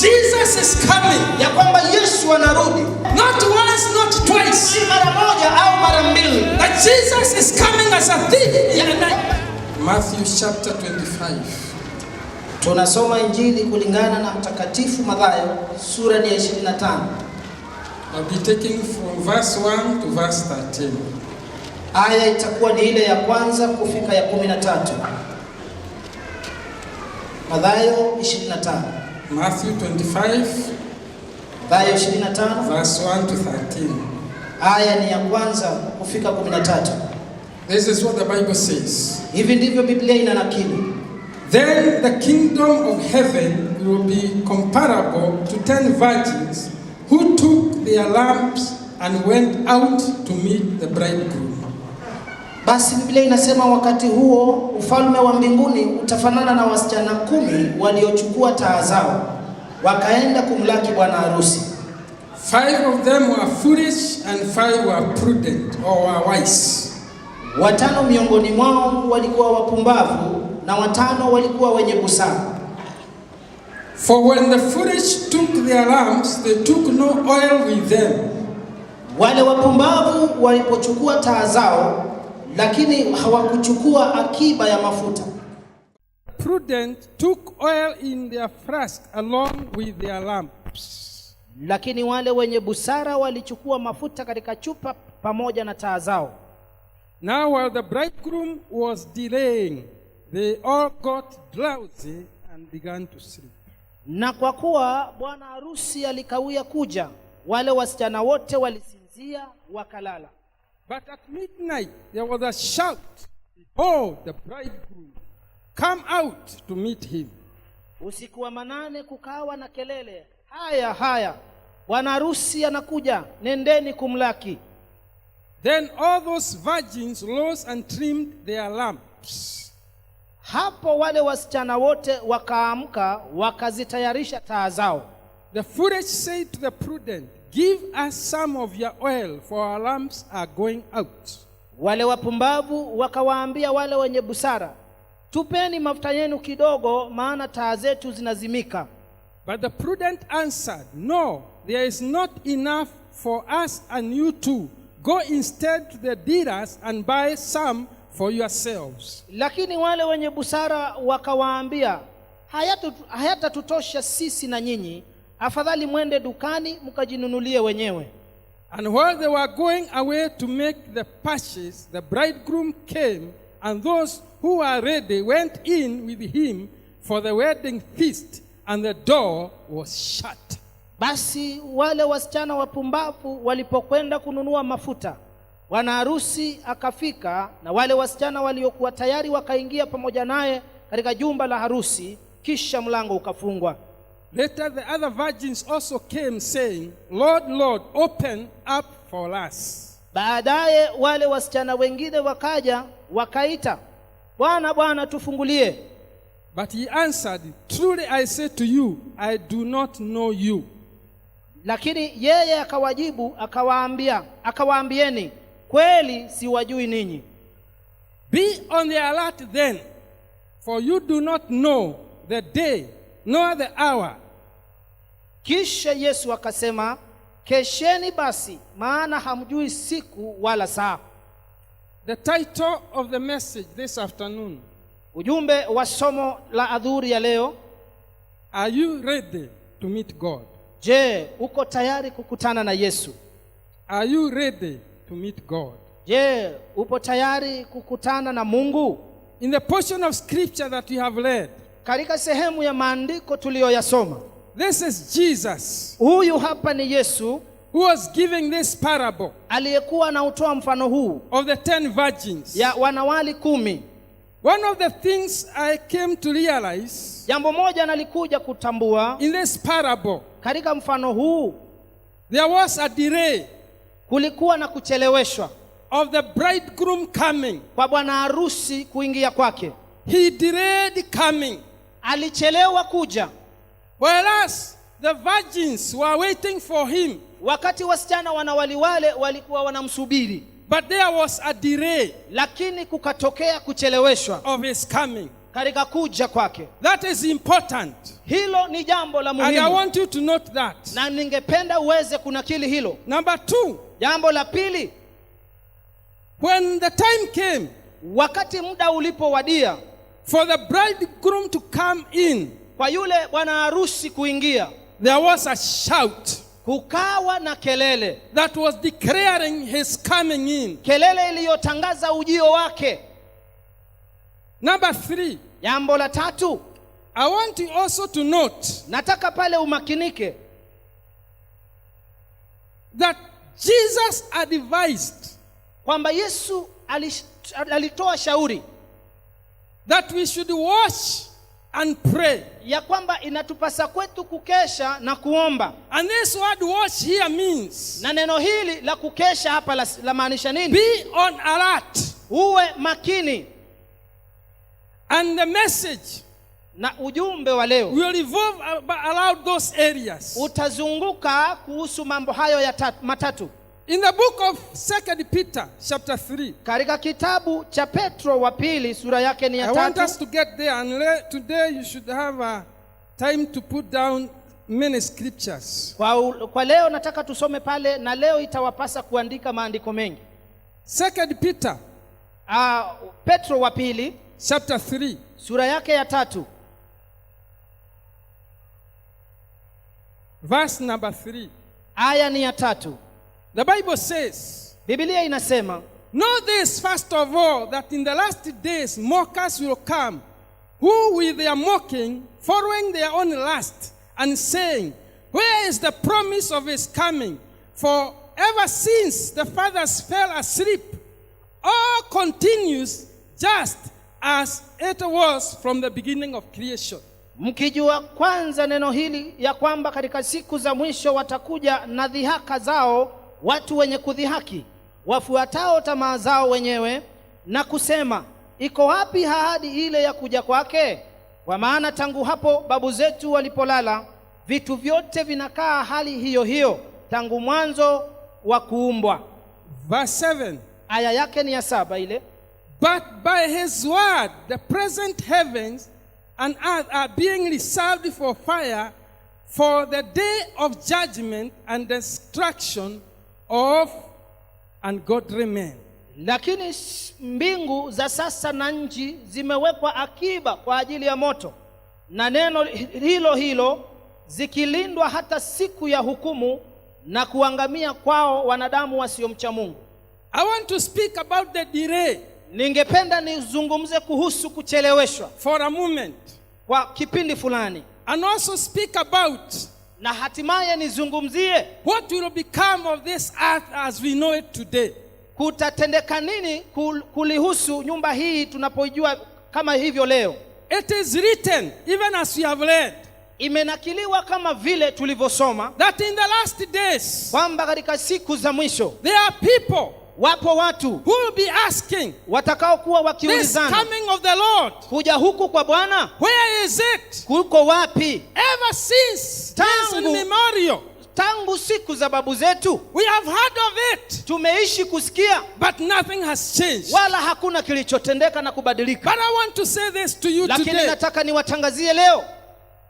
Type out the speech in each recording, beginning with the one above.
Jesus is coming. Ya kwamba Yesu anarudi. Not once, not twice. Si mara moja au mara mbili. But Jesus is coming as a thief in the night. Matthew chapter 25. Tunasoma Injili kulingana na Mtakatifu Mathayo sura ya 25. I'll be taking from verse 1 to verse 13. Aya itakuwa ni ile ya kwanza kufika ya 13. Mathayo 25. Matthew 25. Mathayo 25 verse 1 to 13. Aya ni ya kwanza kufika 13. This is what the Bible says. Hivi ndivyo Biblia inanakili. Then the kingdom of heaven will be comparable to 10 virgins who took their lamps and went out to meet the bridegroom. Basi Biblia inasema wakati huo ufalme wa mbinguni utafanana na wasichana 10 waliochukua taa zao wakaenda kumlaki bwana harusi. 5 of them were foolish and 5 were prudent or were wise. 5 miongoni mwao walikuwa wapumbavu na 5 walikuwa wenye busara. For when the foolish took their lamps, they took no oil with them. Wale wapumbavu walipochukua taa zao, lakini hawakuchukua akiba ya mafuta. Prudent took oil in their flask along with their lamps. Lakini wale wenye busara walichukua mafuta katika chupa pamoja na taa zao. Now while the bridegroom was delaying, they all got drowsy and began to sleep. Na kwa kuwa bwana harusi alikawia kuja, wale wasichana wote walisinzia wakalala. But at midnight there was a shout, "Behold, the bridegroom, come out to meet him." Usiku wa manane kukawa na kelele, haya haya, bwana harusi anakuja, nendeni kumlaki. Then all those virgins rose and trimmed their lamps. Hapo wale wasichana wote wakaamka wakazitayarisha taa zao. The foolish said to the prudent, "Give us some of your oil, for our lamps are going out." Wale wapumbavu wakawaambia wale wenye busara, tupeni mafuta yenu kidogo, maana taa zetu zinazimika. But the prudent answered, "No, there is not enough for us and you too. Go instead to the dealers and buy some for yourselves." Lakini wale wenye busara wakawaambia, hayatatutosha sisi na nyinyi, afadhali mwende dukani mkajinunulie wenyewe. And while they were going away to make the purchase, the bridegroom came, and those who were ready went in with him for the wedding feast, and the door was shut. Basi wale wasichana wapumbavu walipokwenda kununua mafuta, bwana harusi akafika, na wale wasichana waliokuwa tayari wakaingia pamoja naye katika jumba la harusi, kisha mlango ukafungwa. Later the other virgins also came, saying, "Lord, Lord, open up for us." Baadaye wale wasichana wengine wakaja wakaita, "Bwana, Bwana, tufungulie." But he answered, "Truly I say to you, I do not know you." Lakini yeye akawajibu akawaambieni, kweli siwajui ninyi. Be on the alert then, for you do not know the day nor the hour. Kisha Yesu akasema, kesheni basi, maana hamjui siku wala saa. The title of the message this afternoon. Ujumbe wa somo la adhuhuri ya leo, are you ready to meet God? Je, uko tayari kukutana na Yesu? Are you ready to meet God? Je, upo tayari kukutana na Mungu? In the portion of scripture that we have read, katika sehemu ya maandiko tuliyoyasoma, this is Jesus. Huyu hapa ni Yesu who was giving this parable, aliyekuwa anautoa mfano huu of the 10 virgins. ya wanawali 10. One of the things I came to realize, jambo moja nalikuja kutambua in this parable, katika mfano huu, there was a delay, kulikuwa na kucheleweshwa, of the bridegroom coming. kwa bwana harusi kuingia kwake. He delayed coming, alichelewa kuja, whereas the virgins were waiting for him. wakati wasichana wanawali wale walikuwa wanamsubiri. But there was a delay, lakini kukatokea kucheleweshwa, of his coming. katika kuja kwake. That is important. Hilo ni jambo la And I muhimu, want you to note that. na ningependa uweze kunakili hilo. Number 2, Jambo la pili, when the time came wakati muda ulipowadia for the bridegroom to come in, kwa yule bwana harusi kuingia, there was a shout kukawa na kelele, that was declaring his coming in. kelele iliyotangaza ujio wake. Number 3, Jambo la tatu, I want you also to note nataka pale umakinike that Jesus advised kwamba Yesu alitoa shauri that we should watch and pray. ya kwamba inatupasa kwetu kukesha na kuomba. And this word watch here means Na neno hili la kukesha hapa la maanisha nini? be on alert. Uwe makini. And the message Na ujumbe wa leo will revolve around those areas. utazunguka kuhusu mambo hayo ya matatu. In the book of 2 Peter chapter 3, Katika kitabu cha Petro wa pili sura yake ni I ya want us 3. to get there, and today you should have a time to put down many scriptures. Kwa leo nataka tusome pale, na leo itawapasa kuandika maandiko mengi. 2 Peter Petro wa pili chapter 3, sura yake ya 3 verse number 3. aya ni ya 3. The Bible says, Biblia inasema, know this first of all, that in the last days mockers will come, who with their mocking, following their own lust, and saying, where is the promise of his coming? For ever since the fathers fell asleep, all continues just as it was from the beginning of creation. mkijua kwanza neno hili ya kwamba katika siku za mwisho watakuja na dhihaka zao watu wenye kudhihaki, wafuatao tamaa zao wenyewe, na kusema, iko wapi ahadi ile ya kuja kwake? Kwa maana tangu hapo babu zetu walipolala, vitu vyote vinakaa hali hiyo hiyo tangu mwanzo wa kuumbwa. Verse 7. Aya yake ni ya 7 ile. But by his word the present heavens and earth are being reserved for fire, for the day of judgment and destruction of ungodly men. Lakini mbingu za sasa na nchi zimewekwa akiba kwa ajili ya moto, na neno hilo hilo zikilindwa hata siku ya hukumu na kuangamia kwao wanadamu wasiomcha Mungu. I want to speak about the delay Ningependa nizungumze kuhusu kucheleweshwa for a moment, kwa kipindi fulani, and also speak about na hatimaye nizungumzie what will become of this earth as we know it today. kutatendeka nini kulihusu nyumba hii tunapoijua kama hivyo leo. It is written, even as we have read, Imenakiliwa kama vile tulivyosoma, that in the last days kwamba katika siku za mwisho there are people wapo watu who will be asking, watakao kuwa this wakiulizana, coming of the Lord, kuja huku kwa Bwana where is it? kuko wapi? Ever since days immemorial, Tangu siku za babu zetu we have heard of it, tumeishi kusikia, but nothing has changed. wala hakuna kilichotendeka na kubadilika. But I want to say this to you Lakini today. nataka niwatangazie leo,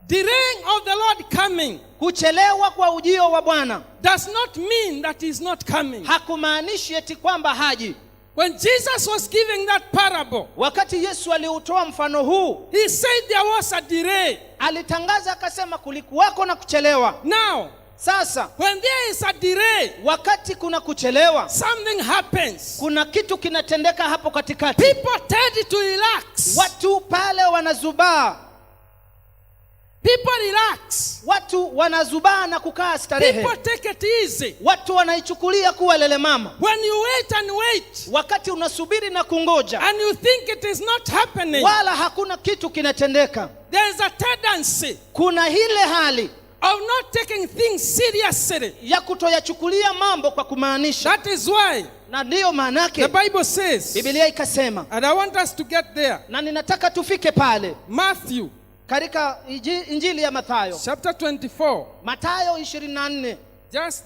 Delaying of the Lord coming kuchelewa kwa ujio wa Bwana does not mean that he is not coming. hakumaanishi eti kwamba haji. When Jesus was giving that parable, Wakati Yesu aliutoa mfano huu, he said there was a delay. alitangaza akasema kulikuwako na kuchelewa. Now, Sasa when there is a delay, wakati kuna kuchelewa, something happens. kuna kitu kinatendeka hapo katikati. People tend to relax. Watu pale wanazubaa, People relax. watu wanazubaa na kukaa starehe. People take it easy. Watu wanaichukulia kuwa lele mama. When you wait and wait, Wakati unasubiri na kungoja, and you think it is not happening, wala hakuna kitu kinatendeka, there is a tendency kuna ile hali of not taking things seriously. ya kutoyachukulia mambo kwa kumaanisha. That is why Na ndiyo maana the yake Bible says, Biblia ikasema, and I want us to get there, na ninataka tufike pale Matthew katika Injili ya Mathayo, chapter 24, Mathayo 24, just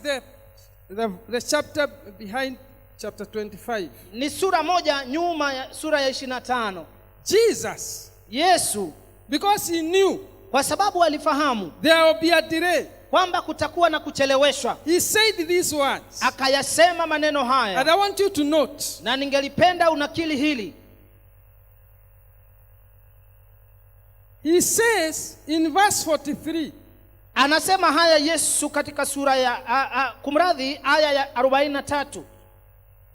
the chapter behind chapter 25. ni sura moja nyuma ya sura ya 25. Jesus Yesu, because he knew kwa sababu alifahamu there will be a delay, kwamba kutakuwa na kucheleweshwa, he said these words. akayasema maneno And haya, I want you to note. na ningelipenda unakili hili. He says in verse 43, Anasema haya Yesu katika sura ya kumradhi, aya ya 43,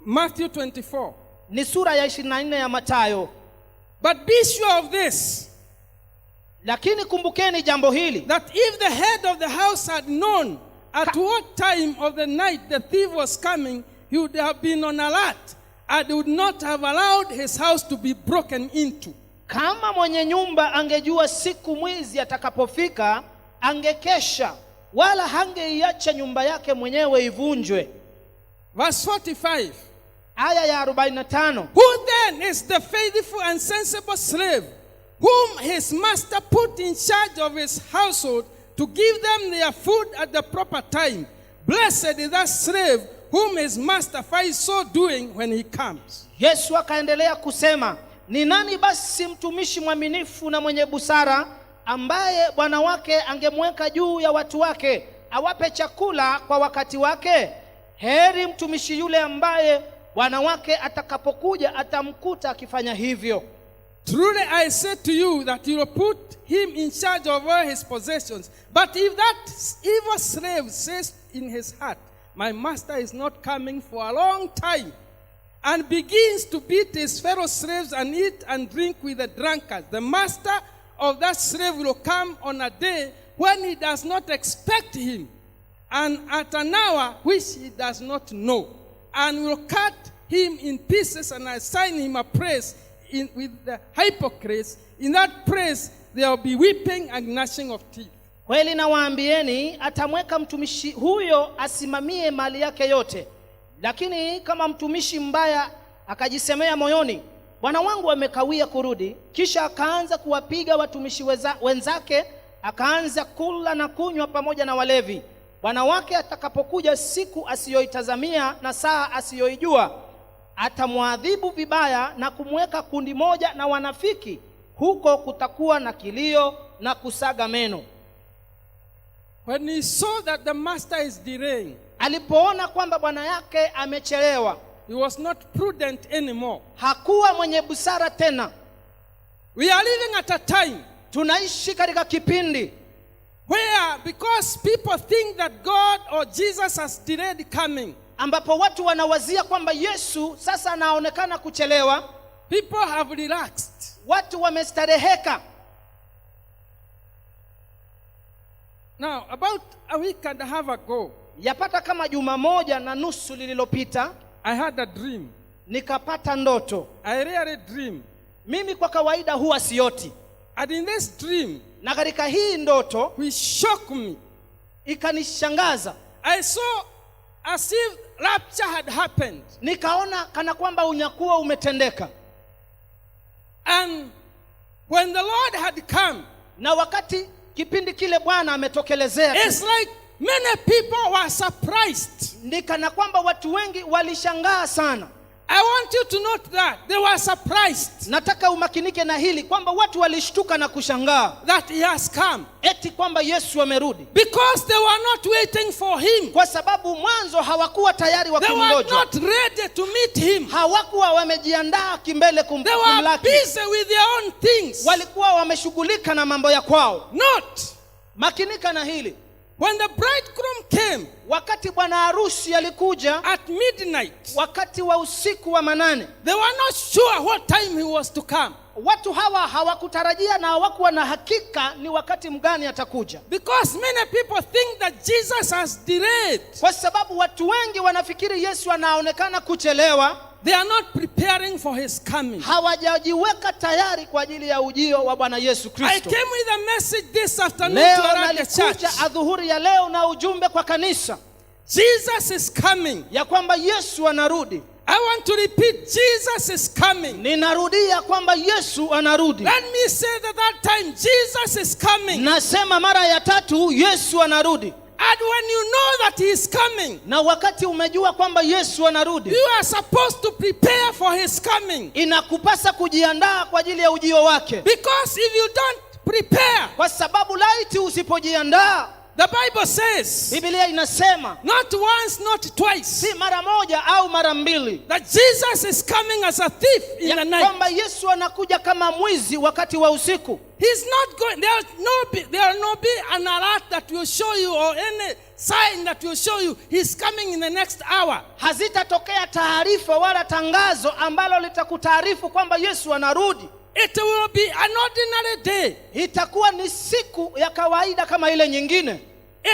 Matthew 24. ni sura ya 24 ya Mathayo. But be sure of this, Lakini kumbukeni jambo hili, that if the head of the house had known at what time of the night the thief was coming, he would have been on alert and would not have allowed his house to be broken into. kama mwenye nyumba angejua siku mwizi atakapofika, angekesha wala hangeiacha nyumba yake mwenyewe ivunjwe. Verse 45. Aya ya 45, Who then is the faithful and sensible slave, whom his master put in charge of his household to give them their food at the proper time? Blessed is that slave whom his master finds so doing when he comes. Yesu akaendelea kusema, ni nani basi mtumishi mwaminifu na mwenye busara, ambaye bwana wake angemweka juu ya watu wake awape chakula kwa wakati wake? Heri mtumishi yule ambaye bwana wake atakapokuja atamkuta akifanya hivyo. Truly I say to you that he will put him in charge of all his possessions. But if that evil slave says in his heart, my master is not coming for a long time, and begins to beat his fellow slaves and eat and drink with the drunkards, the master of that slave will come on a day when he does not expect him, and at an hour which he does not know, and will cut him in pieces and assign him a place with the hypocrites. In that place there will be weeping and gnashing of teeth. Kweli nawaambieni, atamweka mtumishi huyo asimamie mali yake yote. Lakini kama mtumishi mbaya akajisemea moyoni, bwana wangu amekawia kurudi, kisha akaanza kuwapiga watumishi wenzake, akaanza kula na kunywa pamoja na walevi, bwana wake atakapokuja siku asiyoitazamia na saa asiyoijua, atamwadhibu vibaya na kumweka kundi moja na wanafiki. Huko kutakuwa na kilio na kusaga meno. When he saw that the master is delaying, alipoona kwamba bwana yake amechelewa, he was not prudent anymore. hakuwa mwenye busara tena. We are living at a time Tunaishi katika kipindi where, because people think that God or Jesus has delayed coming, ambapo watu wanawazia kwamba Yesu sasa anaonekana kuchelewa. people have relaxed. Watu wamestareheka. Now, about a week and a half ago, Yapata kama juma moja na nusu lililopita, I had a dream. nikapata ndoto. I rarely dream. Mimi kwa kawaida huwa sioti, And in this dream, na katika hii ndoto which shocked me, ikanishangaza. I saw as if rapture had happened. Nikaona kana kwamba unyakuo umetendeka. And when the Lord had come, Na wakati kipindi kile Bwana ametokelezea, it's like many people were surprised. nikana kwamba watu wengi walishangaa sana. I want you to note that they were surprised Nataka umakinike na hili kwamba watu walishtuka na kushangaa that he has come, eti kwamba Yesu amerudi, because they were not waiting for him. kwa sababu mwanzo hawakuwa tayari They were wakimngoja. not ready to meet him. Hawakuwa wamejiandaa kimbele They were kumlaki. busy with their own things. Walikuwa wameshughulika na mambo ya kwao. Note, Makinika na hili, when the bridegroom came wakati bwana harusi alikuja at midnight, wakati wa usiku wa manane, they were not sure what time he was to come, watu hawa hawakutarajia na hawakuwa na hakika ni wakati mgani atakuja, because many people think that Jesus has delayed. kwa sababu watu wengi wanafikiri Yesu anaonekana kuchelewa. They are not preparing for his coming. Hawajajiweka tayari kwa ajili ya ujio wa Bwana Yesu I Kristo. came with a message this afternoon Leo to around the church. nalikuja adhuhuri ya leo na ujumbe kwa kanisa Jesus is coming. ya kwamba Yesu anarudi. I want to repeat, Jesus is coming. Ninarudia kwamba Yesu anarudi. Let me say that time, Jesus is coming. Nasema mara ya tatu, Yesu anarudi. And when you know that he is coming, na wakati umejua kwamba Yesu anarudi, you are supposed to prepare for his coming. inakupasa kujiandaa kwa ajili ya ujio wake. Because if you don't prepare, Kwa sababu laiti usipojiandaa, the Bible says, Biblia inasema not once, not twice, si mara moja au mara mbili, that Jesus is coming as a thief in the ya night. kwamba Yesu anakuja kama mwizi wakati wa usiku. He's not going, there will not be an alert that will show you, or any sign that will show you he's coming in the next hour. Hazitatokea taarifa wala tangazo ambalo litakutaarifu kwamba Yesu anarudi. It will be an ordinary day. Itakuwa ni siku ya kawaida kama ile nyingine.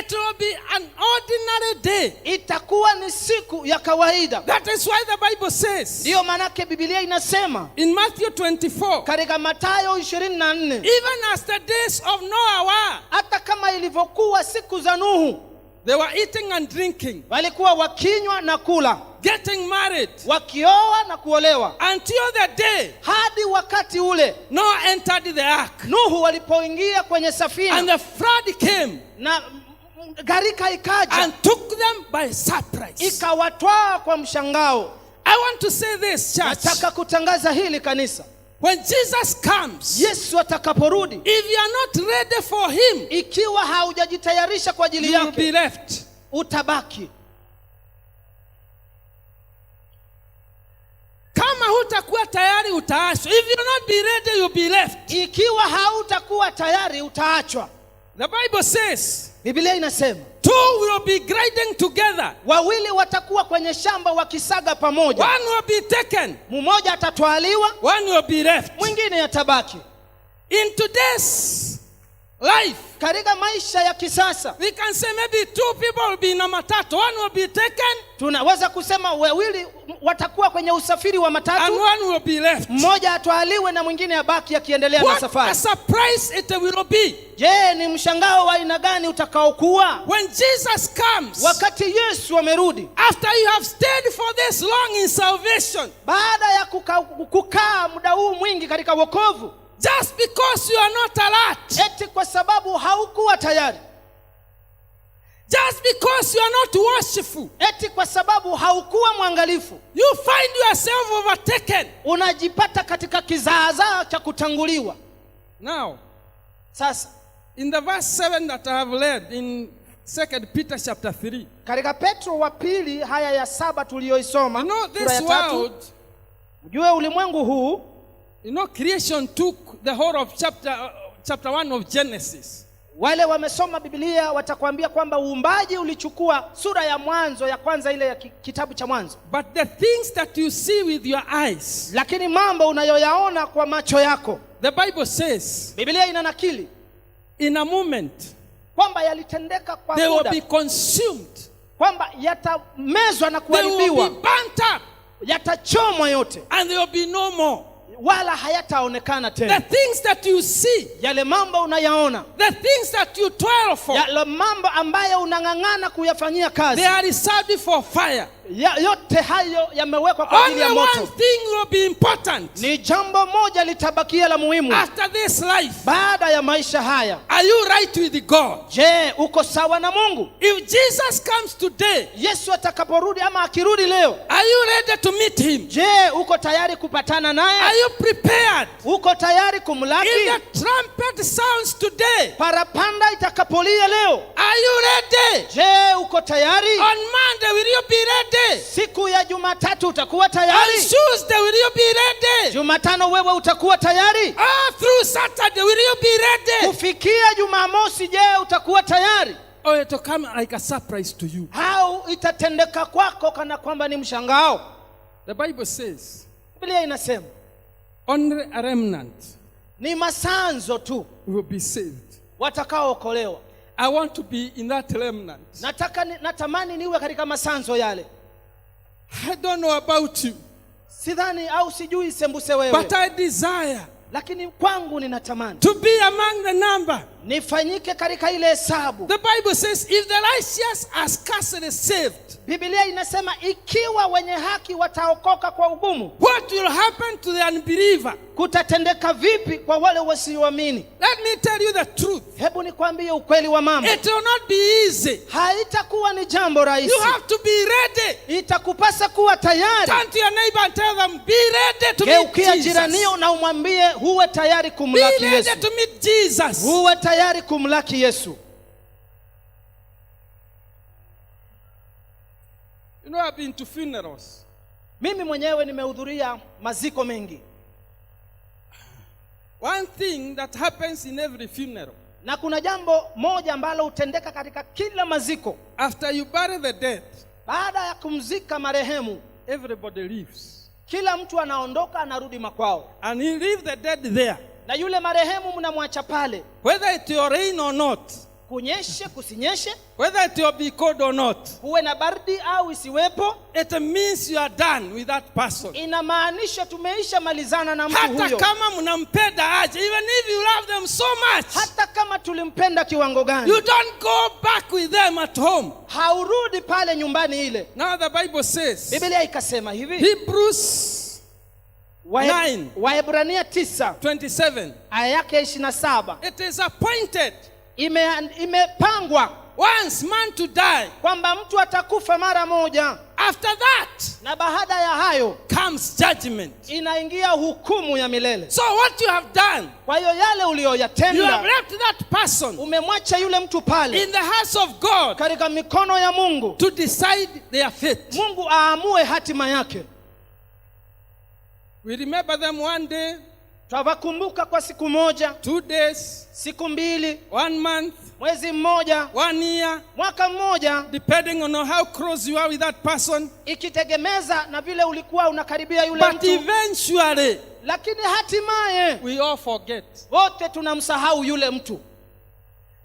It will be an ordinary day. Itakuwa ni siku ya kawaida. That is why the Bible says, Ndiyo manake Biblia inasema in Matthew 24, katika Mathayo 24, even as the days of Noah were, hata kama ilivyokuwa siku za Nuhu, they were eating and drinking, walikuwa wakinywa na kula, getting married, wakioa na kuolewa, until the day hadi wakati ule Noah entered the ark, Nuhu walipoingia kwenye safina, and the flood came na gharika ikaja and took them by surprise. ikawatwaa kwa mshangao. I want to say this, church. Nataka kutangaza hili kanisa, When Jesus comes, Yesu atakaporudi, if you are not ready for him, ikiwa haujajitayarisha kwa ajili you will be yake, left. utabaki. Kama hutakuwa tayari, utaachwa. If you will not be ready, you'll be left. Ikiwa hautakuwa tayari, utaachwa. The Bible says, Biblia inasema two will be grinding together. wawili watakuwa kwenye shamba wakisaga pamoja, One will be taken, mmoja atatwaliwa, one will be left. mwingine atabaki. In today's life, Katika maisha ya kisasa we can say maybe two people will be in a matatu. One will be taken, tunaweza kusema wawili watakuwa kwenye usafiri wa and matatu, one will be left. mmoja atwaliwe na mwingine abaki akiendelea na What a safari. surprise it will be Je, ni mshangao wa aina gani utakaokuwa when Jesus comes, wakati Yesu amerudi, after you have stayed for this long in salvation, baada ya kukaa muda huu mwingi katika wokovu, just because you are not alert, eti kwa sababu haukuwa tayari, just because you are not worshipful, eti kwa sababu haukuwa mwangalifu, you find yourself overtaken. unajipata katika kizaazaa cha kutanguliwa. Now, Sasa in the verse 7 that I have read in 2 Peter chapter 3, katika Petro wa pili haya ya 7 tuliyoisoma, you know sura ya this 3, world, mjue ulimwengu huu, you know creation took the whole of chapter 1 of Genesis. wale wamesoma Biblia watakwambia kwamba uumbaji ulichukua sura ya mwanzo ya kwanza ile ya kitabu cha Mwanzo. But the things that you see with your eyes, Lakini mambo unayoyaona kwa macho yako, the Bible says, Biblia inanakili in a moment, kwamba yalitendeka kwa they will muda, be consumed. kwamba yatamezwa na They will kuharibiwa, be burnt up, yatachomwa yote, and there will be no more. wala hayataonekana The tena. things that you see, Yale mambo unayaona, the things that you toil for, yale mambo ambayo unang'ang'ana kuyafanyia kazi, they are reserved for fire. yote hayo yamewekwa kwa ajili Only ya one moto. thing will be important Ni jambo moja litabakia la muhimu after this life. baada ya maisha haya. Are you right with God? Je, uko sawa na Mungu? If Jesus comes today, Yesu atakaporudi ama akirudi leo, are you ready to meet him? je, uko tayari kupatana Are naye? you prepared? Uko tayari If kumlaki? the trumpet sounds today, Parapanda itakapolia leo, are you ready? je, uko tayari? On Monday, will you be ready? Siku ya Jumatatu utakuwa On tayari? Tuesday, will you be ready? Jumatano wewe utakuwa tayari? Through Saturday, will you be ready? Kufikia Jumamosi, je, utakuwa tayari? Or it will come like a surprise to you. Au itatendeka kwako kana kwamba ni mshangao? The Bible says, Biblia inasema only a remnant ni masanzo tu will be saved. watakaookolewa. I want to be in that remnant. Natamani niwe katika masanzo yale. I don't know about you, Sidhani au sijui sembuse wewe, but I desire lakini kwangu ninatamani to be among the number nifanyike katika ile hesabu. The Bible says, if the righteous are scarcely saved, Biblia inasema ikiwa wenye haki wataokoka kwa ugumu, what will happen to the unbeliever? kutatendeka vipi kwa wale wasioamini? Let me tell you the truth. Hebu nikwambie ukweli wa mambo. It will not be easy. Haitakuwa ni jambo rahisi. You have to be ready. Itakupasa kuwa tayari. Turn to your neighbor and tell them, be ready to meet Geukia Jesus. jiranio na umwambie huwe tayari Be kumlaki Yesu. ready to meet Jesus. Huwe tayari kumlaki Yesu. You know, I've been to funerals. Mimi mwenyewe nimehudhuria maziko mengi. One thing that happens in every funeral, Na kuna jambo moja ambalo hutendeka katika kila maziko. after you bury the dead, Baada ya kumzika marehemu, everybody leaves. kila mtu anaondoka, anarudi makwao. And you leave the dead there. Na yule marehemu mnamwacha pale. Whether it will rain or not, Kunyeshe kusinyeshe, whether it will be cold or not, kuwe na baridi au isiwepo, it means you are done with that person. inamaanisha tumeisha malizana na mtu Hata huyo. kama mnampenda aje, even if you love them so much, Hata kama tulimpenda kiwango gani, you don't go back with them at home. haurudi pale nyumbani ile. Now the Bible says, Biblia ikasema hivi, Hebrews 9, Waebrania 9 aya yake 27, it is appointed imepangwa once man to die. kwamba mtu atakufa mara moja, After that na baada ya hayo comes judgment. inaingia hukumu ya milele. So what you have done, Kwa hiyo yale you have uliyoyatenda, left that person umemwacha yule mtu pale in the hands of God katika mikono ya Mungu. to decide their fate. Mungu aamue hatima yake. We remember them one day, Twawakumbuka kwa siku moja, 2 days, siku mbili, 1 month, mwezi mmoja, 1 year, mwaka mmoja, depending on how close you are with that person. ikitegemeza na vile ulikuwa unakaribia yule But mtu. eventually, Lakini hatimaye we all forget. wote tunamsahau yule mtu.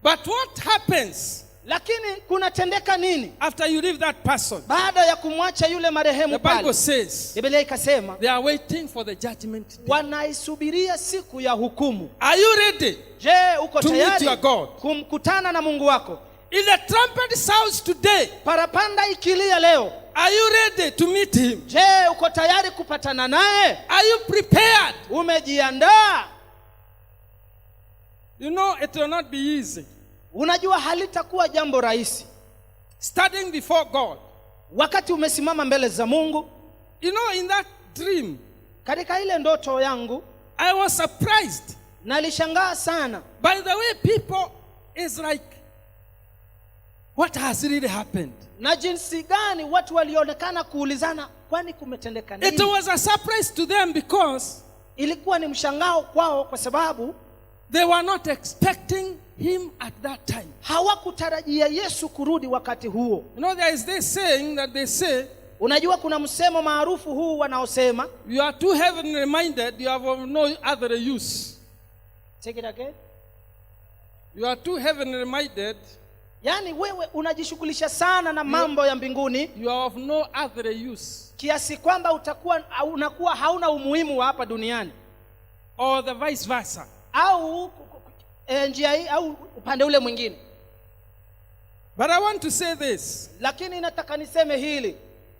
But what happens Lakini kunatendeka nini after you leave that person? baada ya kumwacha yule The marehemu Bible pale? says Biblia ikasema they are waiting for the judgment day. wanaisubiria siku ya hukumu. Are you ready Je, uko to meet tayari your God? kumkutana na Mungu wako? If the trumpet sounds today, Parapanda ikilia leo, are you ready to meet him? je, uko tayari kupatana naye? Are you prepared? Umejiandaa? You know, it will not be easy. Unajua halitakuwa jambo rahisi Standing before God. wakati umesimama mbele za Mungu. You know, in that dream, Katika ile ndoto yangu I was surprised. nalishangaa sana By the way, people is like, what has really happened? na jinsi gani watu walionekana kuulizana, kwani kumetendeka It nini? was a surprise to them because Ilikuwa ni mshangao kwao kwa sababu they were not expecting him at that time. hawakutarajia Yesu kurudi wakati huo. You know, there is this saying that they say, Unajua kuna msemo maarufu huu wanaosema, you are too heavenly minded, you have of no other use. take it again. You are too heavenly minded, Yaani wewe unajishughulisha sana na mambo ya mbinguni you are of no other use. kiasi kwamba unakuwa hauna umuhimu wa hapa duniani, Or the vice versa. au njia hii au upande ule mwingine. But I want to say this. Lakini nataka niseme hili,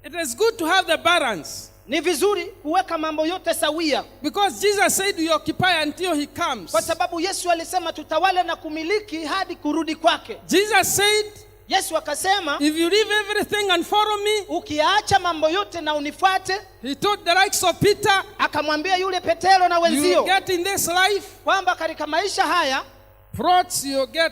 It is good to have the balance. ni vizuri kuweka mambo yote sawia, Because Jesus said we occupy until he comes. kwa sababu Yesu alisema tutawale na kumiliki hadi kurudi kwake. Jesus said, Yesu akasema if you leave everything and follow me, ukiacha mambo yote na unifuate. he told the likes of Peter, Akamwambia yule Petero na you will wenzio get in this life kwamba katika maisha haya plots, you get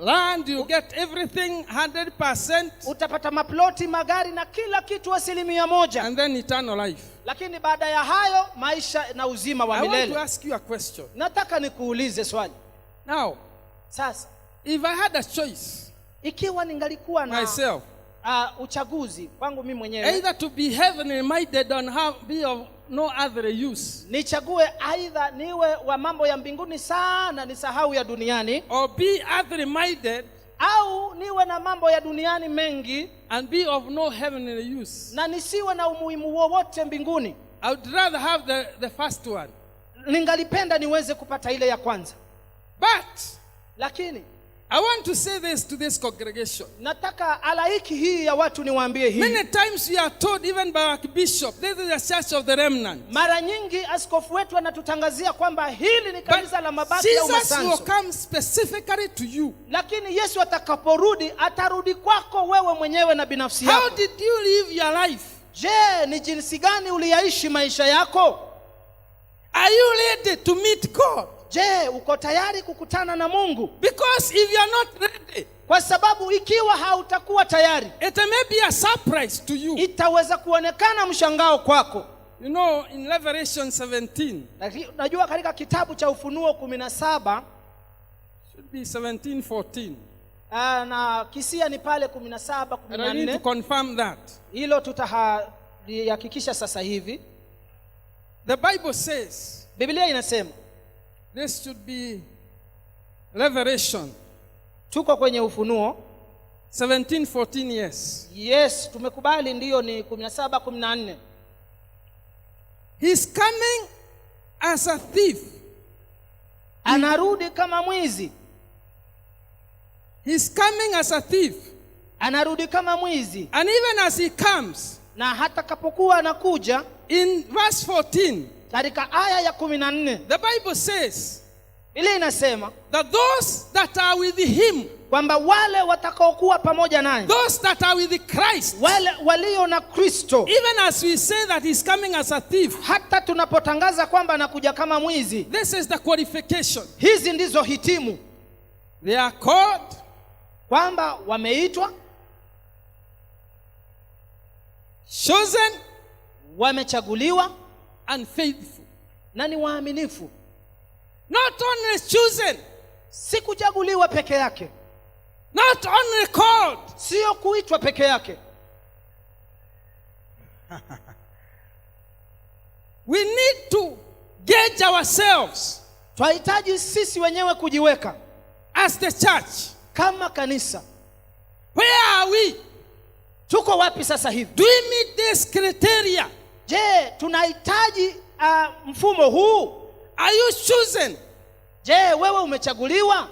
land, you get everything 100%, utapata maploti, magari na kila kitu 100%, and then eternal life. lakini baada ya hayo maisha na uzima wa I want to milele. ask you a question. Nataka nikuulize swali Now, sasa. if I had a choice Ikiwa ningalikuwa na myself, uchaguzi kwangu mimi mwenyewe, either to be heavenly minded and be of no other use, nichague aidha niwe wa mambo ya mbinguni sana nisahau ya duniani, or be earthly minded au niwe na mambo ya duniani mengi and be of no heavenly use. na nisiwe na umuhimu wowote mbinguni. I would rather have the first one. Ningalipenda niweze kupata ile ya kwanza. But Lakini I want to say this to this congregation. nataka halaiki hii ya watu niwaambie hii. Many times we are told, even by our bishop, this is a church of the remnant. Mara nyingi askofu wetu anatutangazia kwamba hili ni kanisa la mabaki ya Jesus will umasanzo. come specifically to you. Lakini Yesu atakaporudi, atarudi kwako wewe mwenyewe na binafsi yako. How did you live your life? Je, ni jinsi gani uliyaishi maisha yako? Are you ready to meet God? Je, uko tayari kukutana na Mungu? Because if you are not ready, Kwa sababu ikiwa hautakuwa tayari, it may be a surprise to you. itaweza kuonekana mshangao kwako. You know, in Revelation 17, Najua katika kitabu cha Ufunuo 17, should be 17:14. na kisia ni pale 17, And I need to 14. confirm that. Hilo tutahakikisha sasa hivi. The Bible says, Biblia inasema, this should be Revelation tuko kwenye Ufunuo 17:14, yes. Yes, tumekubali, ndiyo, ni 17, 14. He's coming as a thief. Anarudi kama mwizi. He's coming as a thief. Anarudi kama mwizi. And even as he comes, Na hata kapokuwa anakuja, in verse 14, katika aya ya 14, the Bible says Biblia inasema that those that are with him, kwamba wale watakaokuwa pamoja naye, those that are with Christ, wale walio na Kristo, even as we say that he's coming as a thief, hata tunapotangaza kwamba anakuja kama mwizi, this is the qualification. hizi ndizo hitimu: They are called, kwamba wameitwa, chosen, wamechaguliwa and faithful. na ni waaminifu. Not only chosen, Si kuchaguliwa peke yake, not only called, sio kuitwa peke yake. we need to gauge ourselves Twahitaji sisi wenyewe kujiweka as the church. kama kanisa. Where are we? Tuko wapi sasa hivi? Do we meet this criteria? Je, tunahitaji mfumo huu? Are you chosen? Je, wewe umechaguliwa,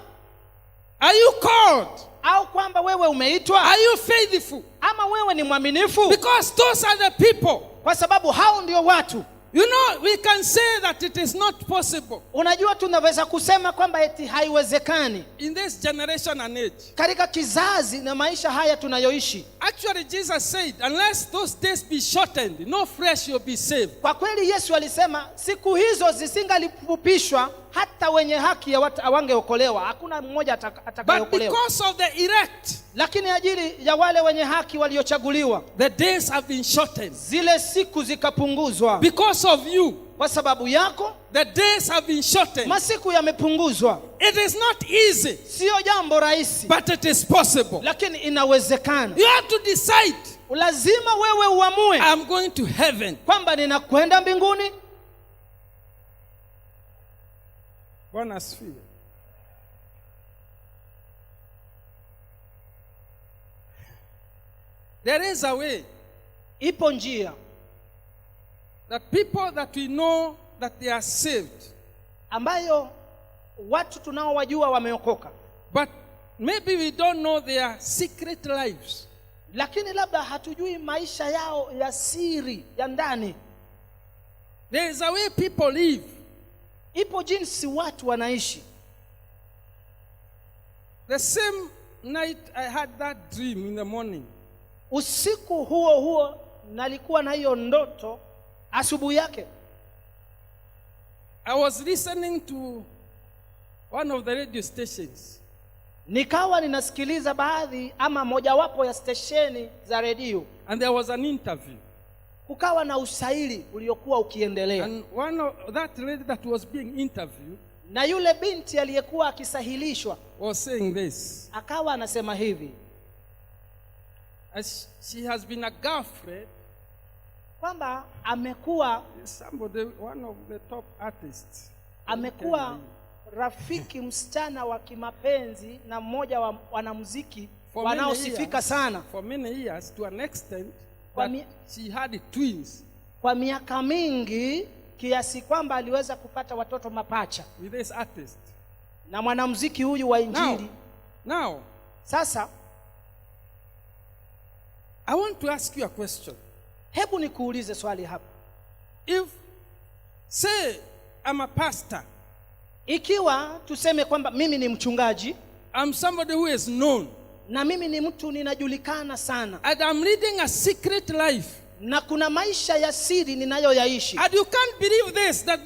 Are you called? au kwamba wewe umeitwa, Are you faithful? ama wewe ni mwaminifu? Because those are the people. Kwa sababu hao ndio watu. You know, we can say that it is not possible Unajua, tunaweza kusema kwamba eti haiwezekani in this generation and age. katika kizazi na maisha haya tunayoishi. Actually, Jesus said, unless those days be shortened, no flesh will be saved. Kwa kweli Yesu alisema siku hizo zisingalifupishwa, hata wenye haki hawangeokolewa. Hakuna mmoja But atakayeokolewa. because of the elect, Lakini ajili ya wale wenye haki waliochaguliwa, the days have been shortened. zile siku zikapunguzwa. Because of you, Kwa sababu yako, the days have been shortened. masiku yamepunguzwa. It is not easy, Sio jambo rahisi, but it is possible. lakini inawezekana. You have to decide, Lazima wewe uamue I'm going to heaven. kwamba ninakwenda mbinguni. Bwana asifiwe. There is a way Ipo njia that people that we know that they are saved, ambayo watu tunaowajua wameokoka, but maybe we don't know their secret lives. lakini labda hatujui maisha yao ya siri ya ndani. There is a way people live. Ipo jinsi watu wanaishi. The same night I had that dream in the morning. Usiku huo huo nalikuwa na hiyo ndoto asubuhi yake. I was listening to one of the radio stations. Nikawa ninasikiliza baadhi ama mojawapo ya stesheni za redio, And there was an interview. kukawa na usaili uliokuwa ukiendelea. And one of that lady that was being interviewed Na yule binti aliyekuwa akisahilishwa was saying this. akawa anasema hivi, As she has been a girlfriend, kwamba amekuwa one of the top artists. rafiki msichana wa kimapenzi na mmoja wa wanamuziki For many wanaosifika years- sana. For many years, to an extent, Kwa that mi- she had twins Kwa miaka mingi, kiasi kwamba aliweza kupata watoto mapacha with this artist. na mwanamuziki huyu wa injili. Now, Sasa I want to ask you a question. hebu nikuulize swali hapa. If, say, I'm a pastor, Ikiwa tuseme kwamba mimi ni mchungaji I'm somebody who is known, na mimi ni mtu ninajulikana sana, and I'm leading a secret life, na kuna maisha ya siri ninayoyaishi, and you can't believe this, that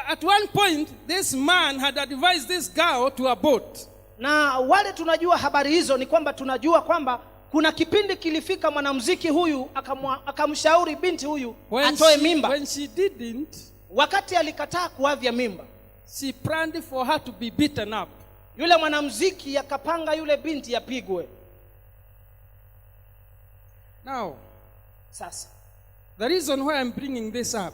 at one point, this man had advised this girl to abort. na wale tunajua habari hizo ni kwamba tunajua kwamba kuna kipindi kilifika mwanamuziki huyu akamshauri binti huyu atoe mimba. When she didn't, Wakati alikataa kuavya mimba, she planned for her to be beaten up. yule mwanamuziki akapanga yule binti apigwe. Now, Sasa the reason why I'm bringing this up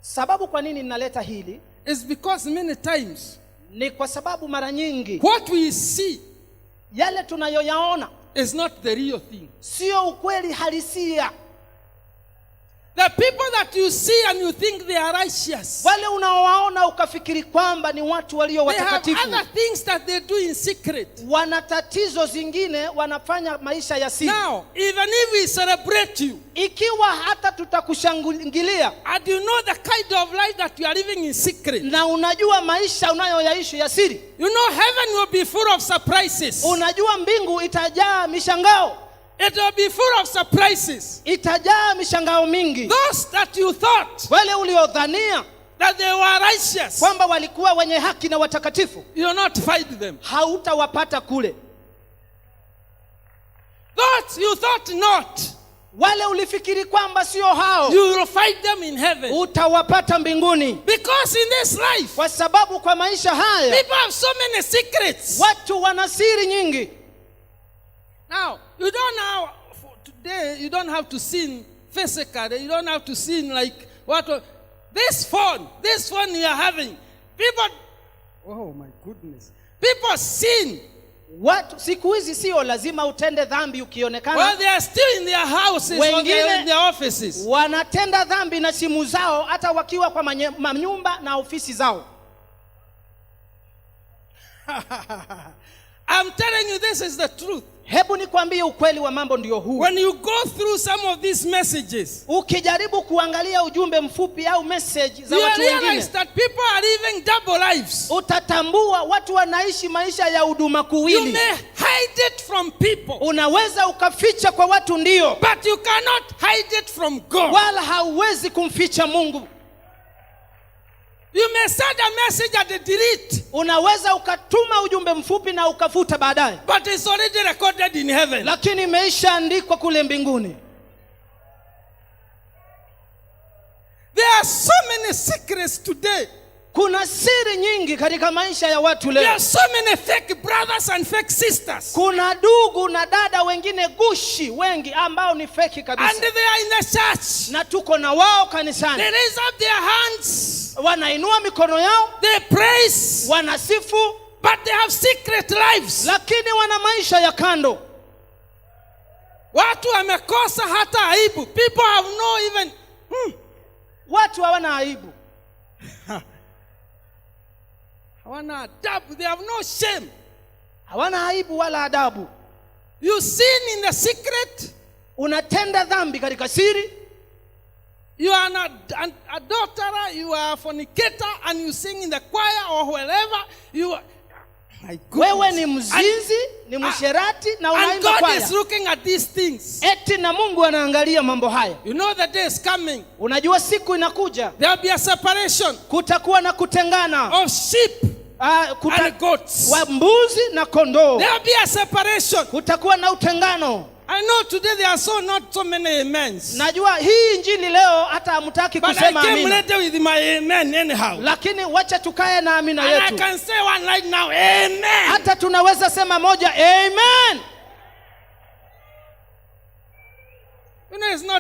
sababu kwa nini ninaleta hili is because many times ni kwa sababu mara nyingi what we see yale tunayoyaona is not the real thing. sio ukweli halisia. The people that you see and you think they are righteous, Wale unaowaona ukafikiri kwamba ni watu walio they have watakatifu, other things that they do in secret. wana tatizo zingine, wanafanya maisha ya siri. Now, even if we celebrate you, Ikiwa hata tutakushangilia and you know the kind of life that you are living in secret, na unajua maisha unayoyaishi ya siri, you know heaven will be full of surprises. unajua mbingu itajaa mishangao, It will be full of surprises. itajaa mishangao mingi. Those that you thought Wale uliodhania that they were righteous, kwamba walikuwa wenye haki na watakatifu, you will not find them. hautawapata kule. Those you thought not, Wale ulifikiri kwamba sio hao, you will find them in heaven. utawapata mbinguni. Because in this life, Kwa sababu kwa maisha haya people have so many secrets. watu wana siri nyingi. Now, you don't know, today, you don't have to sin physically. You don't have to sin like this phone you are having. People, oh my goodness. People sin Watu siku hizi sio lazima utende dhambi ukionekana. while they are still in their houses or they are in their offices. Wanatenda dhambi na simu zao hata wakiwa kwa manyumba na ofisi zao. I'm telling you, this is the truth. Hebu nikwambie ukweli wa mambo ndio huu. When you go through some of these messages, Ukijaribu kuangalia ujumbe mfupi au message za you watu realize wengine, that people are living double lives. utatambua watu wanaishi maisha ya You udumakuwili. may hide it from people, Unaweza ukaficha kwa watu ndio, but you cannot hide it from God. wala hauwezi kumficha Mungu. You may send a message and delete, Unaweza ukatuma ujumbe mfupi na ukafuta baadaye, but it's already recorded in heaven. lakini imeishaandikwa kule mbinguni. There are so many secrets today. Kuna siri nyingi katika maisha ya watu There leo. are so many fake brothers and fake sisters, Kuna ndugu na dada wengine gushi wengi ambao ni feki and kabisa, they are in the church. na tuko na wao kanisani. They raise up their hands, Wanainua mikono yao, they praise, wanasifu, but they have secret lives. lakini wana maisha ya kando. Watu wamekosa hata aibu. People have no even Watu hawana aibu, hawana adabu. They have no shame. hawana aibu wala adabu. You sin in the secret. Unatenda dhambi katika siri. You are an adulterer, you are a fornicator, and you sing in the choir or wherever. You are, my goodness. Wewe ni mzinzi, ni msherati na And unaimba God kwaya. is looking at these things. Eti na Mungu anaangalia mambo haya. You know the day is coming. Unajua siku inakuja, There will be a separation kutakuwa na kutengana of sheep and goats. wa mbuzi na kondoo. There will be a separation. Kutakuwa na utengano. I know today there are not so many amens. Najua hii injili leo hata hamtaki But I kusema came amina, later with my amen anyhow. lakini wacha tukae na amina And I yetu. can say one right now, amen. Hata tunaweza sema moja, amen. You know,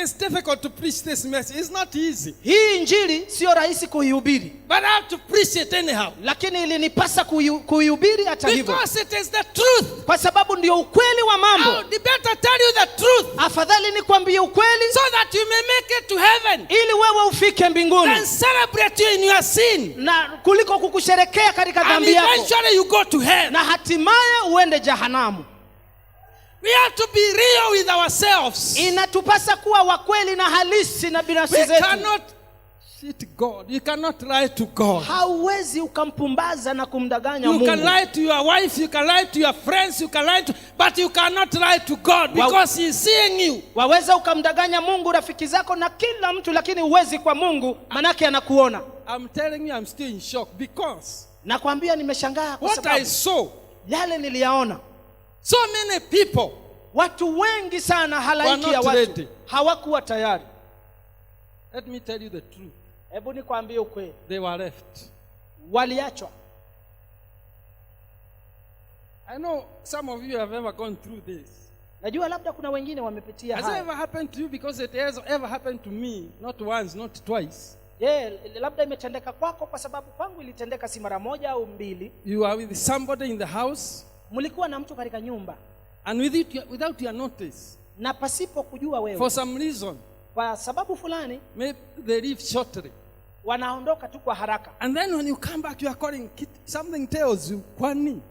it's difficult to preach this message. It's not easy. Hii injili sio rahisi kuihubiri, But I have to preach it anyhow. lakini ilinipasa kuihubiri hata hivyo, Because it is the truth. kwa sababu ndio ukweli wa mambo. I would better tell you the truth afadhali nikwambie ukweli, so that you may make it to heaven, ili wewe ufike mbinguni, and celebrate you in your sin, na kuliko kukusherekea katika and dhambi yako, eventually you go to hell. na hatimaye uende jehanamu. We have to be real with ourselves. Inatupasa kuwa wakweli na halisi na binafsi We zetu. cannot cheat God. You cannot lie to God. Hauwezi ukampumbaza na kumdanganya You Mungu. can lie to your wife, you can lie to your friends, you can lie to, but you cannot lie to God because He is seeing you. Waweza ukamdanganya Mungu, rafiki zako na kila mtu, lakini huwezi kwa Mungu, manake anakuona. I'm telling you, I'm still in shock because Nakwambia nimeshangaa kwa what I sababu saw, yale niliyaona. so many people Watu wengi sana, halaiki were ya not watu ready. hawakuwa tayari. Let me tell you the truth. Hebu nikwambie ukweli, They were left. waliachwa. I know some of you have ever gone through this. Najua labda kuna wengine wamepitia Has it haya. ever happened to you? Because it has ever happened to me, not once, not twice. Labda imetendeka kwako kwa sababu kwangu ilitendeka si mara moja au mbili. You are with somebody in the house, Mlikuwa na mtu katika nyumba, and without your notice, na pasipo kujua wewe, for some reason, kwa sababu fulani, maybe they leave shortly. wanaondoka tu kwa haraka. And then when you come back, you are calling, something tells you, kwani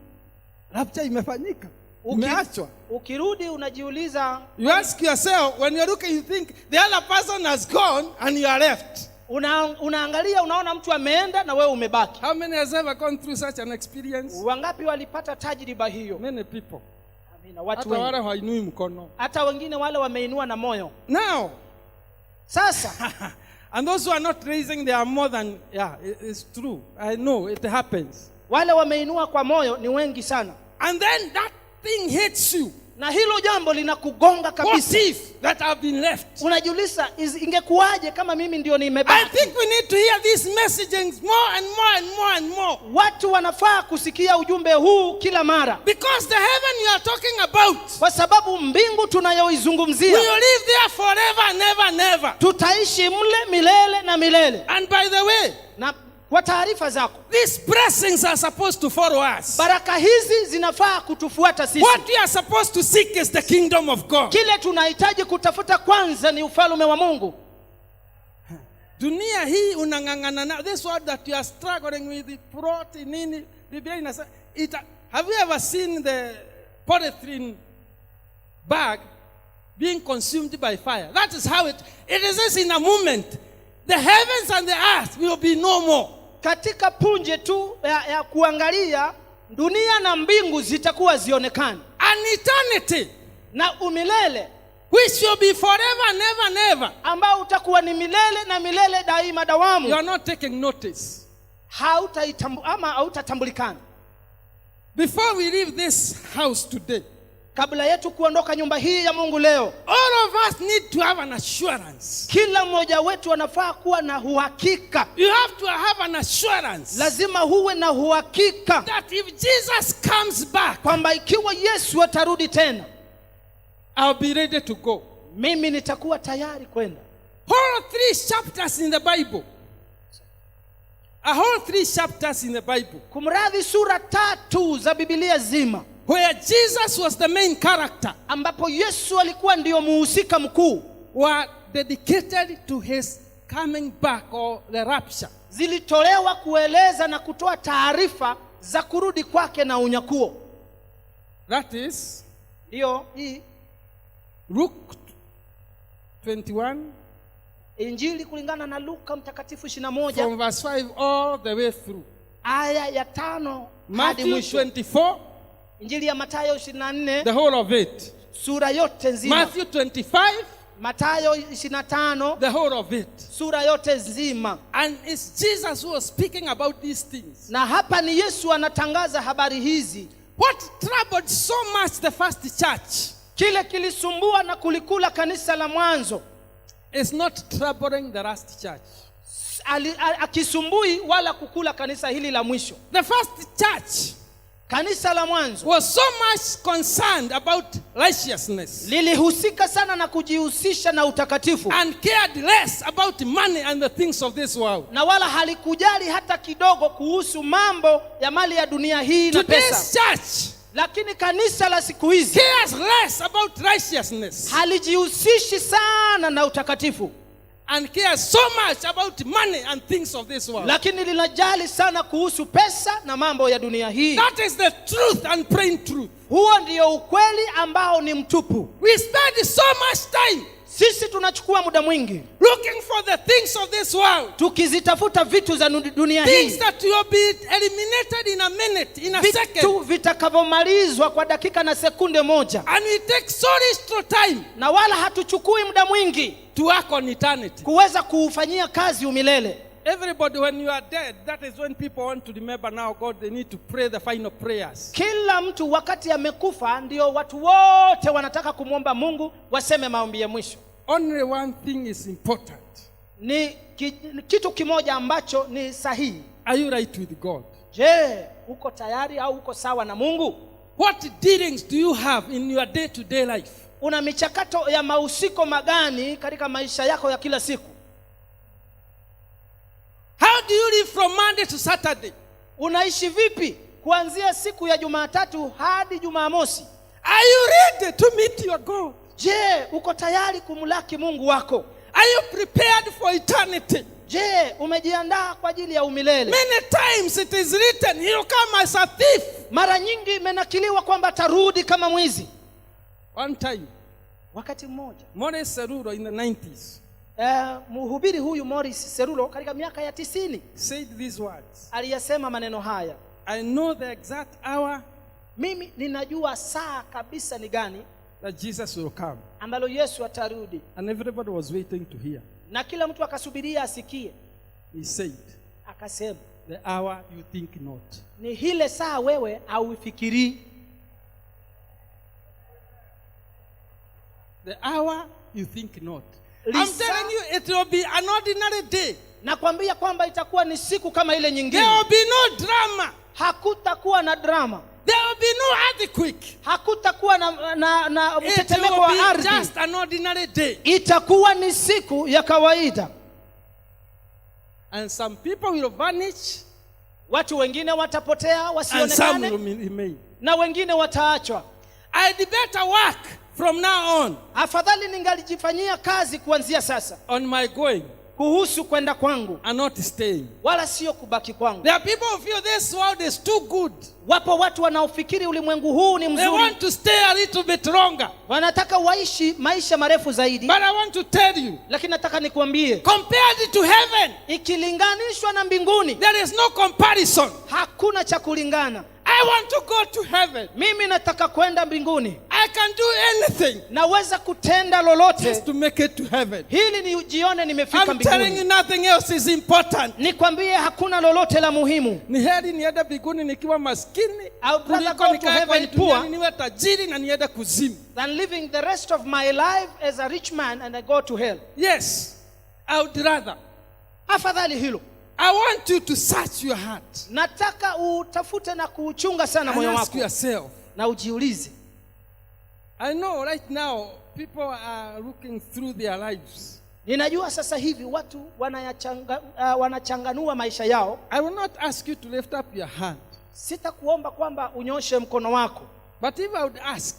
rapture imefanyika, umeachwa. Ukirudi unajiuliza, You ask yourself, when you're looking, you think the other person has gone and you are left. unaangalia, unaona mtu ameenda na wewe umebaki. How many has ever gone through such an experience? Wangapi walipata tajriba hiyo? Many people. Amina, watu Hata wengi. wale hawainui mkono. Hata wengine wale wameinua na moyo. Now, Sasa and those who are not raising, they are more than, it's true. I know it happens. wale wameinua kwa moyo ni wengi sana, And then that thing hits you. na hilo jambo linakugonga What kabisa. if that I've been left? Unajiuliza, ingekuwaje kama mimi ndio I nimebaki? think we need to hear these messages more and more and more and more. Watu wanafaa kusikia ujumbe huu kila mara, Because the heaven you are talking about, kwa sababu mbingu we tunayoizungumzia, will live there forever, never, never. tutaishi mle milele na milele. And by the way, Na kwa taarifa zako, these blessings are supposed to follow us. baraka hizi zinafaa kutufuata sisi. What we are supposed to seek is the kingdom of God. Kile tunahitaji kutafuta kwanza ni ufalme wa Mungu. Dunia hii unang'ang'ana na this word that you are struggling with, the protein nini, Biblia inasema, have you ever seen the polythene bag being consumed by fire? That is how it is in a moment. The heavens and the earth will be no more. Katika punje tu ya kuangalia, dunia na mbingu zitakuwa zionekani, An eternity na umilele which will be forever, never, never. ambao utakuwa ni milele na milele daima dawamu. You are not taking notice. Hautatambulikana. Before we leave this house today, Kabla yetu kuondoka nyumba hii ya Mungu leo, all of us need to have an assurance. kila mmoja wetu anafaa kuwa na uhakika. You have to have an assurance Lazima huwe na uhakika that if Jesus comes back, kwamba ikiwa Yesu atarudi tena, I'll be ready to go. mimi nitakuwa tayari kwenda. Whole 3 chapters in the Bible. A whole 3 chapters in the Bible Kumradhi, sura 3 za Biblia zima where Jesus was the main character ambapo Yesu alikuwa ndio muhusika mkuu, were dedicated to his coming back or the rapture. zilitolewa kueleza na kutoa taarifa za kurudi kwake na unyakuo. That is Ndio hii Luke 21 Injili kulingana na Luka mtakatifu 21 from verse 5 all the way through. aya ya 5 hadi Matthew mwisho. 24, Injili ya Mathayo 24 the whole of it. sura yote nzima. Matthew 25, Mathayo 25 the whole of it. sura yote nzima. And it's Jesus who was speaking about these things. Na hapa ni Yesu anatangaza habari hizi. What troubled so much the first church Kile kilisumbua na kulikula kanisa la mwanzo is not troubling the last church. akisumbui wala kukula kanisa hili la mwisho. The first church Kanisa la mwanzo was so much concerned about righteousness lilihusika sana na kujihusisha na utakatifu, and cared less about money and the things of this world. na wala halikujali hata kidogo kuhusu mambo ya mali ya dunia hii na Today's pesa. church Lakini kanisa la siku hizi cares less about righteousness halijihusishi sana na utakatifu, and cares so much about money and things of this world. lakini linajali sana kuhusu pesa na mambo ya dunia hii. That is the truth and plain truth. Huo ndio ukweli ambao ni mtupu. We spend so much time Sisi tunachukua muda mwingi looking for the things of this world, tukizitafuta vitu za dunia things hii, that will be eliminated in a minute, in a vitu second, vitakavyomalizwa kwa dakika na sekunde moja, and we take so little time na wala hatuchukui muda mwingi to work on eternity. kuweza kuufanyia kazi umilele. Everybody, when you are dead, that is when people want to remember now God, they need to pray the final prayers. Kila mtu wakati amekufa ndio watu wote wanataka kumwomba Mungu waseme maombi ya mwisho. Only one thing is important. Ni kitu kimoja ambacho ni sahihi. Are you right with God? Je, uko tayari au uko sawa na Mungu? What dealings do you have in your day-to-day life? Una michakato ya mahusiko magani katika maisha yako ya kila siku? How do you live from Monday to Saturday? Unaishi vipi kuanzia siku ya Jumatatu hadi Jumamosi? Are you ready to meet your God? Je, uko tayari kumlaki Mungu wako? Are you prepared for eternity? Je, umejiandaa kwa ajili ya umilele? Many times it is written, he'll come as a thief. Mara nyingi imenakiliwa kwamba atarudi kama mwizi. One time, Wakati mmoja Morris Cerullo in the 90s mhubiri huyu Morris Cerullo katika miaka ya 90 said these words. aliyasema maneno haya: I know the exact hour mimi ninajua saa kabisa ni gani that Jesus will come. ambalo Yesu atarudi. And everybody was waiting to hear. Na kila mtu akasubiria asikie. He said, Akasema, the hour you think not. ni ile saa wewe haufikiri. The hour you think not. Lisa, I'm telling you, it will be an ordinary day. nakwambia kwamba itakuwa ni siku kama ile There nyingine. will be no drama. Hakutakuwa na drama. There will be no earthquake. Hakutakuwa na It mtetemeko will wa be ardhi. just an ordinary day. Itakuwa ni siku ya kawaida. And some people will vanish, Watu wengine watapotea and some will wasionekane, remain. na wengine wataachwa. I'd better work from now on Afadhali ningalijifanyia kazi kuanzia sasa on my going kuhusu kwenda kwangu, and not staying. wala sio kubaki kwangu. There are people who feel this world is too good. Wapo watu wanaofikiri ulimwengu huu ni They mzuri, want to stay a little bit longer. wanataka waishi maisha marefu zaidi. But I want to tell you, Lakini nataka nikuambie, compared to heaven, ikilinganishwa na mbinguni there is no comparison. hakuna cha kulingana. I want to go to heaven. Mimi nataka kwenda mbinguni. I can do anything Naweza kutenda lolote just to make it to heaven. hili nijione nimefika I'm telling you, mbinguni. nothing else is important. Nikwambie hakuna lolote la muhimu. Ni heri niende mbinguni nikiwa maskini I would rather kuliko go to nikae kwa heaven dunia poor niwe tajiri na niende kuzimu. than living the rest of my life as a rich man and I go to hell. Yes, I would rather. Afadhali hilo. I want you to search your heart Nataka utafute na kuuchunga sana and moyo ask wako yourself. na ujiulize. I know right now people are looking through their lives. Ninajua sasa hivi watu wanachanganua maisha yao. I will not ask you to lift up your hand. Sitakuomba kwamba unyoshe mkono wako. But if I would ask,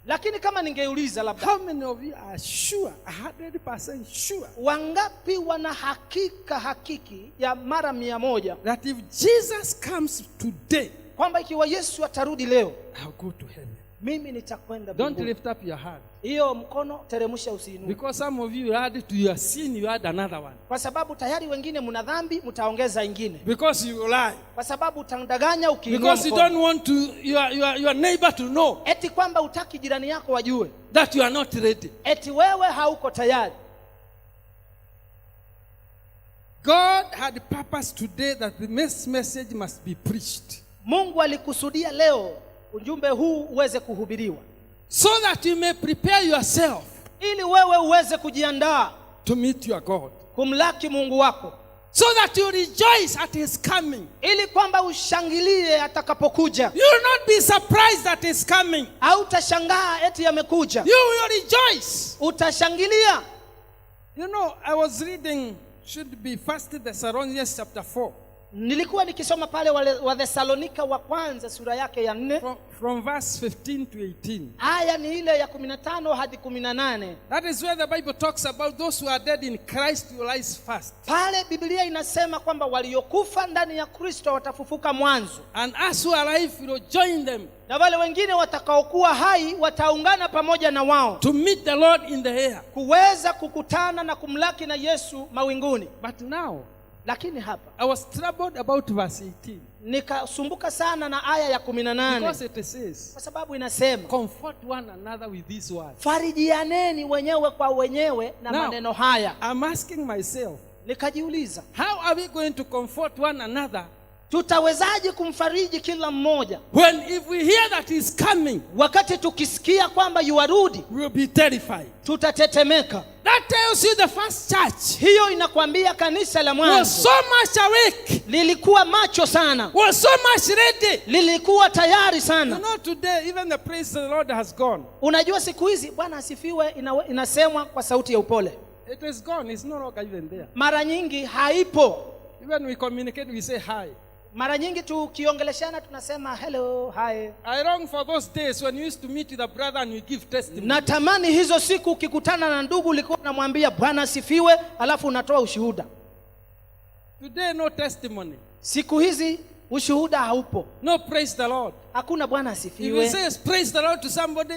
Lakini kama ningeuliza labda, how many of you are sure, 100% sure, wangapi wana hakiki ya mara 100 that if Jesus comes today, kwamba ikiwa Yesu atarudi leo, I'll go to heaven? mimi nitakwenda Don't mbinguni? lift up your hand. Hiyo mkono teremsha, usiinue. Because some of you add to your sin, you add another one. Kwa sababu tayari wengine mna dhambi, mtaongeza ingine. Because you lie. Kwa sababu utandanganya ukiinua Because you mkono. don't want to your neighbor to know Eti kwamba utaki jirani yako wajue. that you are not ready. Eti wewe hauko tayari. God had purpose today that this message must be preached, Mungu alikusudia leo ujumbe huu uweze kuhubiriwa, so that you may prepare yourself ili wewe uweze kujiandaa to meet your God, kumlaki Mungu wako, so that you rejoice at his coming. ili kwamba ushangilie atakapokuja. You will not be surprised that he's coming. Au utashangaa eti amekuja. You will rejoice. Utashangilia. You know, I was reading, should be 1 Thessalonians chapter 4. Nilikuwa nikisoma pale wa Thessalonika wa kwanza sura yake ya 4 from verse 15 to 18. Aya ni ile ya 15 hadi 18. That is where the Bible talks about those who are dead in Christ will rise first. Pale Biblia inasema kwamba waliokufa ndani ya Kristo watafufuka mwanzo. And us who are alive will join them. Na wale wengine watakaokuwa hai wataungana pamoja na wao. To meet the Lord in the air. Kuweza kukutana na kumlaki na Yesu mawinguni. But now, lakini hapa I was troubled about verse 18. Nikasumbuka sana na aya ya 18. Because it says, kwa sababu inasema, comfort one another with these words. Farijianeni wenyewe kwa wenyewe na maneno haya. I'm asking myself, nikajiuliza, how are we going to comfort one another? Tutawezaje kumfariji kila mmoja? When if we hear that he is coming, wakati tukisikia kwamba yuarudi, we will be terrified. Tutatetemeka. That tells you the first church. Hiyo inakwambia kanisa la mwanzo was so much awake. Lilikuwa macho sana. Was so much ready. Lilikuwa tayari sana. You know, today even the praise of the Lord has gone. Unajua siku hizi Bwana asifiwe inasemwa kwa sauti ya upole. It is gone. It's no longer even there. Mara nyingi haipo. Even we communicate, we say hi. Mara nyingi tukiongeleshana tunasema hello, hi. I long for those days when you used to meet with a brother and you give testimony. Natamani hizo siku ukikutana na ndugu ulikuwa unamwambia Bwana asifiwe alafu unatoa ushuhuda. Today no testimony. Siku hizi ushuhuda haupo. No praise the Lord. Hakuna Bwana asifiwe. If you say praise the Lord to somebody,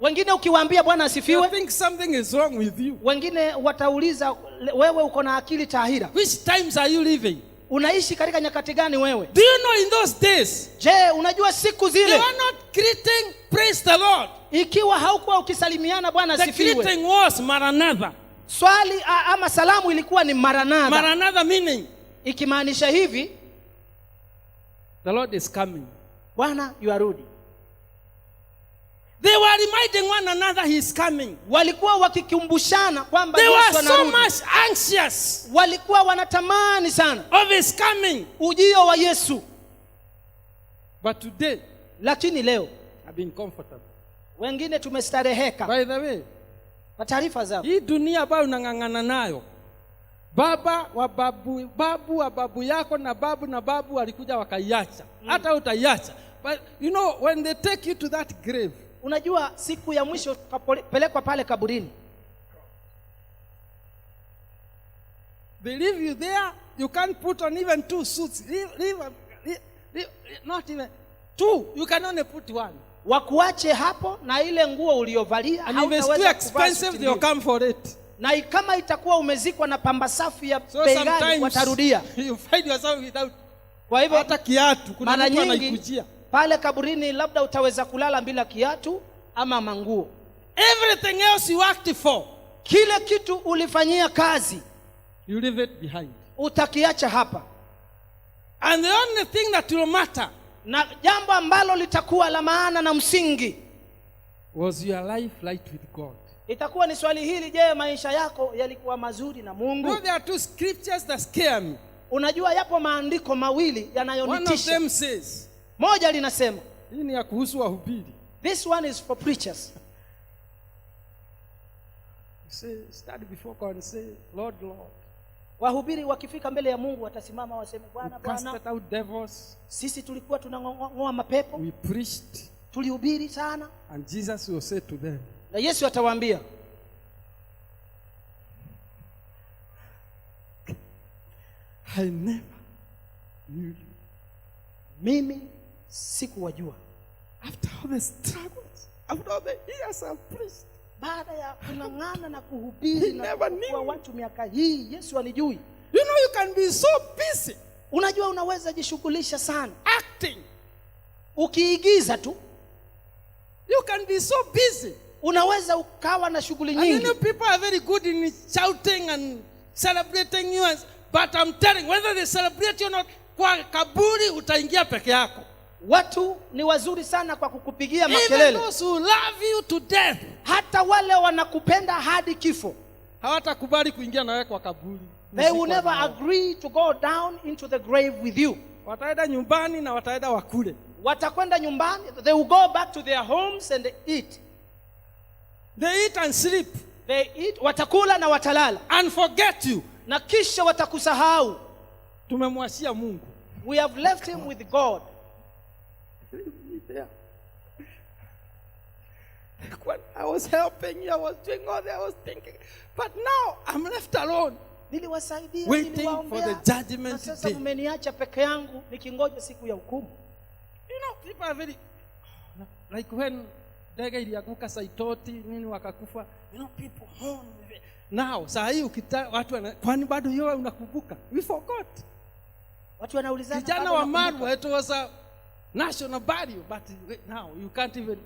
wengine ukiwaambia Bwana asifiwe, you think something is wrong with you. Wengine watauliza wewe uko na akili tahira. Which times are you living? Unaishi katika nyakati gani wewe? Do you know in those days? Je, unajua siku zile? They were not greeting praise the Lord. Ikiwa haukuwa ukisalimiana Bwana asifiwe. The greeting was Maranatha. Swali ama salamu ilikuwa ni Maranatha. Maranatha meaning, ikimaanisha hivi, the Lord is coming. Bwana yuarudi. They were reminding one another he is coming. Walikuwa wakikumbushana kwamba Yesu anarudi. They were so much anxious. Walikuwa wanatamani sana of his coming. Ujio wa Yesu. But today, lakini leo, I've been comfortable. Wengine tumestareheka. By the way, kwa taarifa zao, hii dunia ambayo unang'ang'ana nayo, baba wa babu yako na babu walikuja wakaiacha. Hata utaiacha. But you know, when they take you to that grave, unajua siku ya mwisho kapelekwa pale kaburini, they leave you there. You can't put on even 2 suits. Not even 2. You can only put 1. Wakuache hapo na ile nguo uliovalia, and if it's too expensive, they'll come for it. Na kama itakuwa umezikwa na pamba safi ya bei ghali, watarudia. You find yourself without. Kwa hivyo hata kiatu kuna mtu anaikujia pale kaburini, labda utaweza kulala bila kiatu ama manguo. Everything else you worked for, kile kitu ulifanyia kazi, you leave it behind. Utakiacha hapa. And the only thing that will matter, na jambo ambalo litakuwa la maana na msingi, was your life right with God. Itakuwa ni swali hili, je, maisha yako yalikuwa mazuri na Mungu? No, there are 2 scriptures that scare me. Unajua yapo maandiko mawili yanayonitisha. One of them says, moja linasema, hii ni ya kuhusu wahubiri. This one is for preachers. Say, stand before God and say, Lord, Lord. Wahubiri wakifika mbele ya Mungu watasimama waseme, Bwana, Bwana, cast out devils. Sisi tulikuwa tunang'oa mapepo. We preached. Tulihubiri sana. And Jesus will say to them, na Yesu atawaambia, I never knew you. Mimi sikuwajua. After all the struggles, after all the years I've preached, baada ya kung'ang'ana na kuhubiri na kwa watu miaka hii, Yesu anijui. You know, you can be so busy. Unajua unaweza jishughulisha sana acting, ukiigiza tu. You can be so busy. Unaweza ukawa na shughuli nyingi. And you know, people are very good in shouting and celebrating you, but I'm telling, whether they celebrate you or not, kwa kaburi utaingia peke yako. Watu ni wazuri sana kwa kukupigia makelele. Even those who love you to death, hata wale wanakupenda hadi kifo, hawatakubali kuingia nawe kwa kaburi. They will never agree to go down into the grave with you. Wataenda nyumbani na wataenda wakule. Watakwenda nyumbani, they will go back to their homes and eat. They eat and sleep. They eat, watakula na watalala. And forget you. Na kisha watakusahau. Tumemwachia Mungu. We have left him with God. When I was helping you, I was doing all that, I was thinking. But now I'm left alone, Niliwasaidia, waiting for niliwaombea, the na judgment sasa day. mmeniacha peke yangu nikingoja siku ya hukumu. You know, people are very, like when ndege ilianguka Saitoti, nini wakakufa. You know, people mourn. Now, saa hii watu kwani bado wewe unakumbuka? We forgot. Watu wanaulizana, Kijana wa Marwa, it was a national burial, but now you can't even.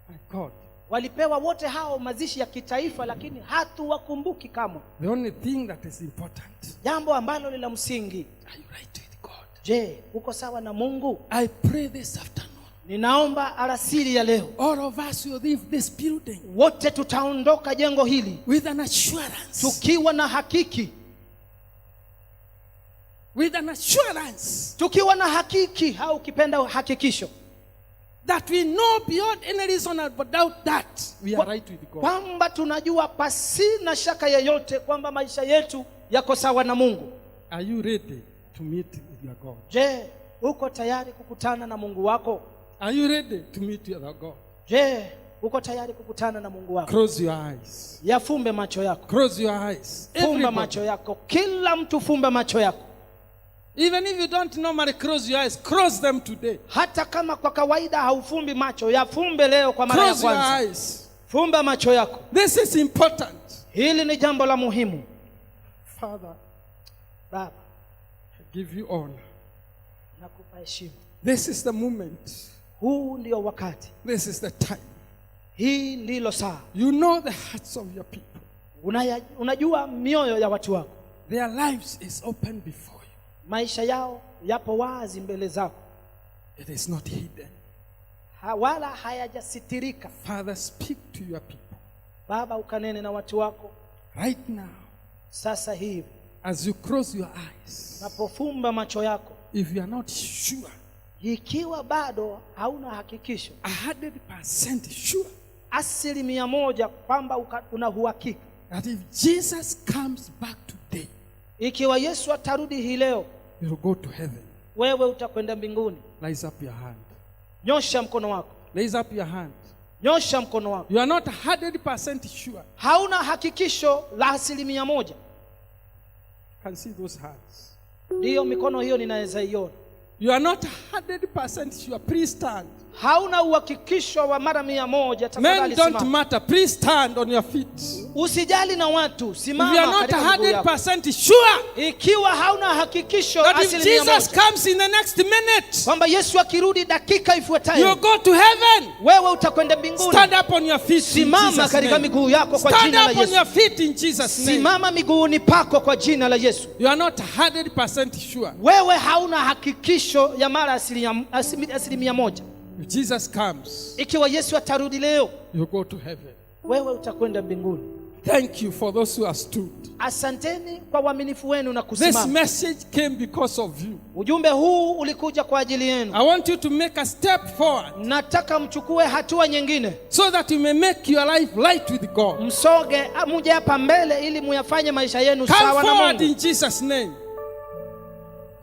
My God. Walipewa wote hao mazishi ya kitaifa, lakini hatuwakumbuki kamwe. The only thing that is important. Jambo ambalo ni la msingi. Are you right with God? Je, uko sawa na Mungu? I pray this afternoon. Ninaomba alasiri ya leo, all of us will leave this building. Wote tutaondoka jengo hili. With an assurance. Tukiwa na hakiki. With an assurance. Tukiwa na hakiki, au ukipenda hakikisho. That we know beyond any reasonable doubt that we are right with God. Kwamba tunajua pasina shaka yoyote kwamba maisha yetu yako sawa na Mungu. Are you ready to meet with your God? Je, uko tayari kukutana na Mungu wako? Are you ready to meet with your God? Je, uko tayari kukutana na Mungu wako? Close your eyes. Yafumbe macho yako. Close your eyes. Fumba macho yako. Kila mtu fumba macho yako. Even if you don't normally close your eyes, close them today. Hata kama kwa kawaida haufumbi macho, yafumbe leo kwa mara ya Close your kwanza. eyes. Fumba macho yako. This is important. Hili ni jambo la muhimu. Father, Baba, I give you honor. nakupa heshima. This is the moment. Huu ndio wakati. This is the time. Hii ndilo saa. You know the hearts of your people. Unajua mioyo ya watu wako. Their lives is open before you. Maisha yao yapo wazi mbele zako. It is not hidden. Wala hayajasitirika. Father, speak to your people. Baba, ukanene na watu wako. Right now. Sasa hivi. As you close your eyes. Napofumba macho yako. If you are not sure. Ikiwa bado hauna hakikisho. 100% sure. 100% kwamba una uhakika. That if Jesus comes back today. Ikiwa Yesu atarudi hii leo. You will go to heaven. Wewe utakwenda mbinguni. Raise up your hand. Nyosha mkono wako. Raise up your hand. Nyosha mkono wako. You are not 100% sure. Hauna hakikisho la 100%. Can see those hands. Ndio mikono hiyo ninaweza iona. You are not 100% sure. Please stand. Hauna uhakikisho wa mara 100%. Tafadhali Men don't simama. matter. Please stand on your feet. Usijali na watu, If you simama are not katika miguu yako. 100% sure Ikiwa hauna hakikisho that if Jesus 100% comes in the next minute, kwamba Yesu akirudi dakika you ifuatayo, go to heaven. wewe utakwenda mbinguni. Stand up on your feet in Simama Jesus' katika name. miguu yako kwa Stand jina la up on Yesu. your feet in Jesus' name. Simama miguuni pako kwa jina la Yesu. You are not 100% sure. Wewe hauna hakikisho ya mara 100%. If Jesus comes, Ikiwa Yesu atarudi leo, you go to heaven. wewe utakwenda mbinguni. Thank you for those who have stood. Asanteni kwa uaminifu wenu na This kusimama. message came because of you. Ujumbe huu ulikuja kwa ajili yenu. I want you to make a step forward Nataka mchukue hatua nyingine. so that you may make your life right with God. Msoge muje hapa mbele ili muyafanye maisha yenu Come sawa na forward Mungu. in Jesus' name.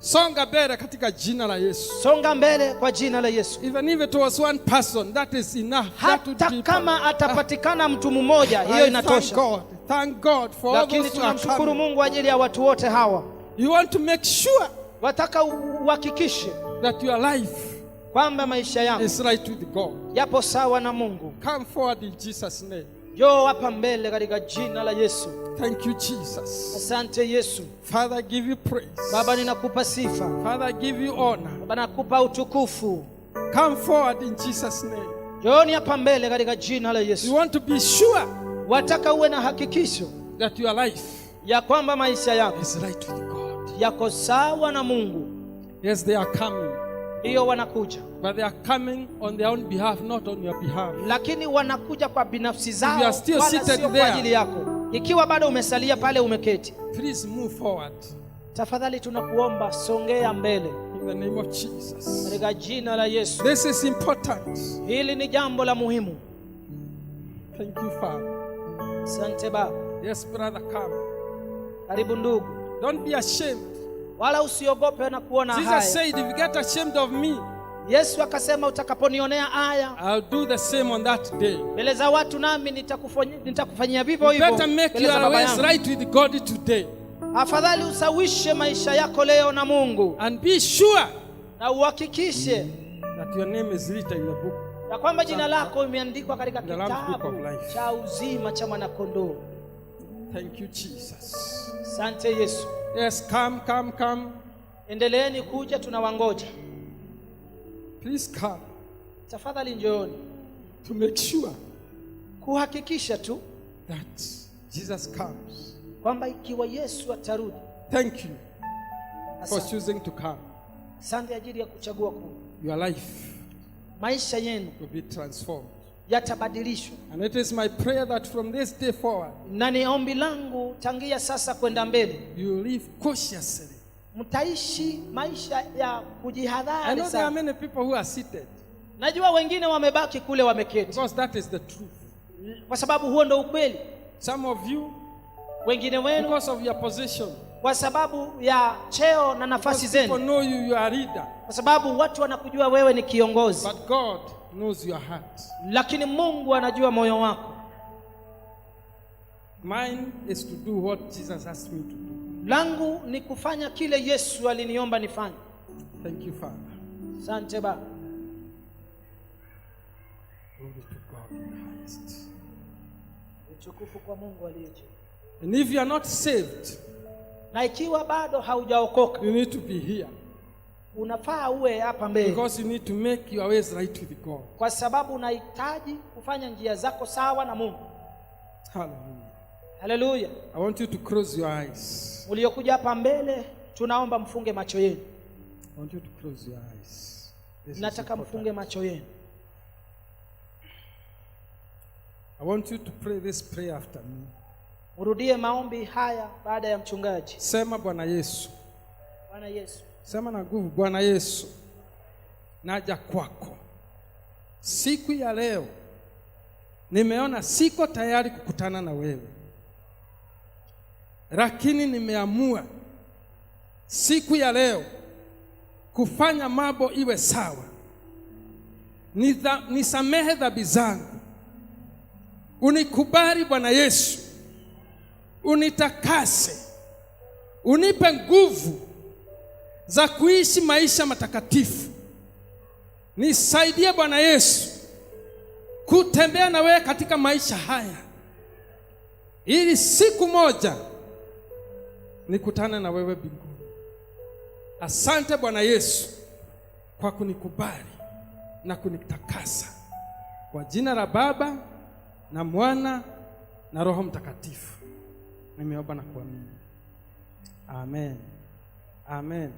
Songa mbele katika jina la Yesu. Songa mbele kwa jina la Yesu. Even if it was one person, that is enough. That would Hata be kama atapatikana mtu mmoja, hiyo inatosha. Thank God for all Lakini those who are tunamshukuru coming. Mungu ajili ya watu wote hawa. You want to make sure Wataka uhakikishe that your life kwamba maisha yako is right with God. yapo sawa na Mungu. Come forward in Jesus' name. Njoo hapa mbele katika jina la Yesu. Thank you, Jesus. Asante Yesu. Father, I give you praise. Baba, ninakupa sifa. Father, I give you honor. Baba, nakupa utukufu. Come forward in Jesus' name. Njooni hapa mbele katika jina la You Yesu. want to be sure Wataka uwe na hakikisho that your life ya kwamba maisha yako is right with God. yako sawa na Mungu. Yes, they are coming, Ndio wanakuja, but they are coming on their own behalf, not on your behalf. lakini wanakuja kwa binafsi If zao, you are still wala seated sio there, kwa ajili yako. Ikiwa bado umesalia pale umeketi, Please move forward tafadhali tunakuomba songea mbele in the name of Jesus. katika jina la Yesu. This is important. Hili ni jambo la muhimu. Thank you, Father. Asante Baba. Yes, brother, come. Karibu ndugu. Don't be ashamed. wala usiogope na kuona Jesus haya. said, if you get ashamed of me, Yesu akasema, utakaponionea haya I'll do the same on that day. mbele za watu, nami nitakufanyia vivyo You hivyo better make mbele za your Baba ways yangu. right with God today. Afadhali usawishe maisha yako leo na Mungu, And be sure na uhakikishe that your name is written in the book. ya kwamba jina lako imeandikwa katika The Lamb's Book kitabu of Life. cha uzima cha mwanakondoo. Thank you, Jesus. Asante Yesu. Yes, come. Endeleeni kuja, tunawangoja. Please come Tafadhali njooni, to make sure kuhakikisha tu that Jesus comes. kwamba ikiwa Yesu atarudi. Thank you for Asante. choosing to come. Asante ajili ya kuchagua kuja. Your life Maisha yenu will be transformed. yatabadilishwa, And it is my prayer that from this day forward, na ni ombi langu tangia sasa kwenda mbele, you live cautiously. mtaishi maisha ya I kujihadhari know there are sana. many people who are seated, Najua wengine wamebaki kule wameketi, because that is the truth. kwa sababu huo ndo ukweli. Some of you, Wengine wenu because of your position, kwa sababu ya cheo na nafasi because people zenu, know you, you are a leader. kwa sababu watu wanakujua wewe ni kiongozi, But God knows your heart. lakini Mungu anajua moyo wako. Mine is to do what Jesus asked me to do. Langu ni kufanya kile Yesu aliniomba nifanye. Thank you, Father. Asante Baba. Glory to God in the highest. Utukufu kwa Mungu aliye juu. And if you are not saved, Na ikiwa bado haujaokoka, you need to be here, unafaa uwe hapa mbele, because you need to make your ways right with God. kwa sababu unahitaji kufanya njia zako sawa na Mungu. Hallelujah. Haleluya. I want you to close your eyes. Uliokuja hapa mbele, tunaomba mfunge macho yenu. I want you to close your eyes. This is Nataka important. mfunge macho yenu. I want you to pray this prayer after me. Urudie maombi haya baada ya mchungaji. Sema, Bwana Yesu. Bwana Yesu, Sema na nguvu, Bwana Yesu, naja kwako siku ya leo. Nimeona siko tayari kukutana na wewe, lakini nimeamua siku ya leo kufanya mambo iwe sawa. Nisamehe dhambi zangu, unikubali Bwana Yesu, unitakase, unipe nguvu za kuishi maisha matakatifu. Nisaidie Bwana Yesu kutembea na wewe katika maisha haya, ili siku moja nikutane na wewe mbinguni. Asante Bwana Yesu kwa kunikubali na kunitakasa, kwa jina la Baba na Mwana na Roho Mtakatifu nimeomba na kuamini. Amen. Amen.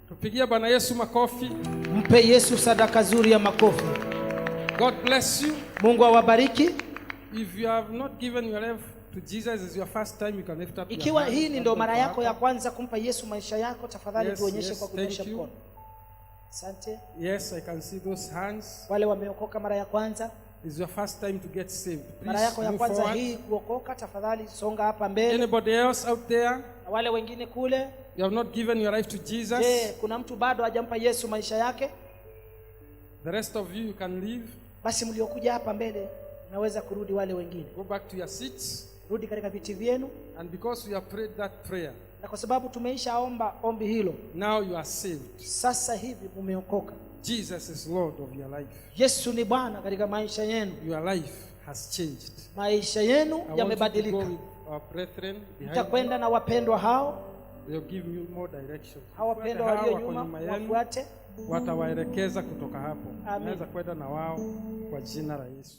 Tupigie Bwana Yesu makofi. mpe Yesu sadaka zuri ya makofi. God bless you. Mungu awabariki. If you have not given your life to Jesus, is your first time, you can lift up your Ikiwa hand. hii ni ndo mara yako ya kwanza kumpa Yesu maisha yako, tafadhali Yes, tuonyeshe yes, kwa kunyosha thank you. mkono. Asante. Yes, I can see those hands. Wale wameokoka mara ya kwanza, It's your first time to get saved. mara Please yako ya move kwanza forward. hii kuokoka, tafadhali songa hapa mbele. Anybody else out there, Na wale wengine kule, you have not given your life to Jesus? je, kuna mtu bado hajampa Yesu maisha yake? The rest of you can leave. Basi mliokuja hapa mbele naweza kurudi. Wale wengine Go back to your seats. rudi katika viti vyenu, And because we have prayed that prayer, na kwa sababu tumeishaomba ombi hilo, now you are saved. sasa hivi mumeokoka. Jesus is Lord of your life. Yesu ni Bwana katika maisha yenu. Your life has changed. Maisha yenu I want you to yamebadilika. go with our brethren behind you. Mtakwenda na wapendwa hao, They'll give you more direction. hao wapendwa walio nyuma wafuate. Watawaelekeza kutoka hapo. Amen. Unaweza kwenda na wao kwa jina la Yesu.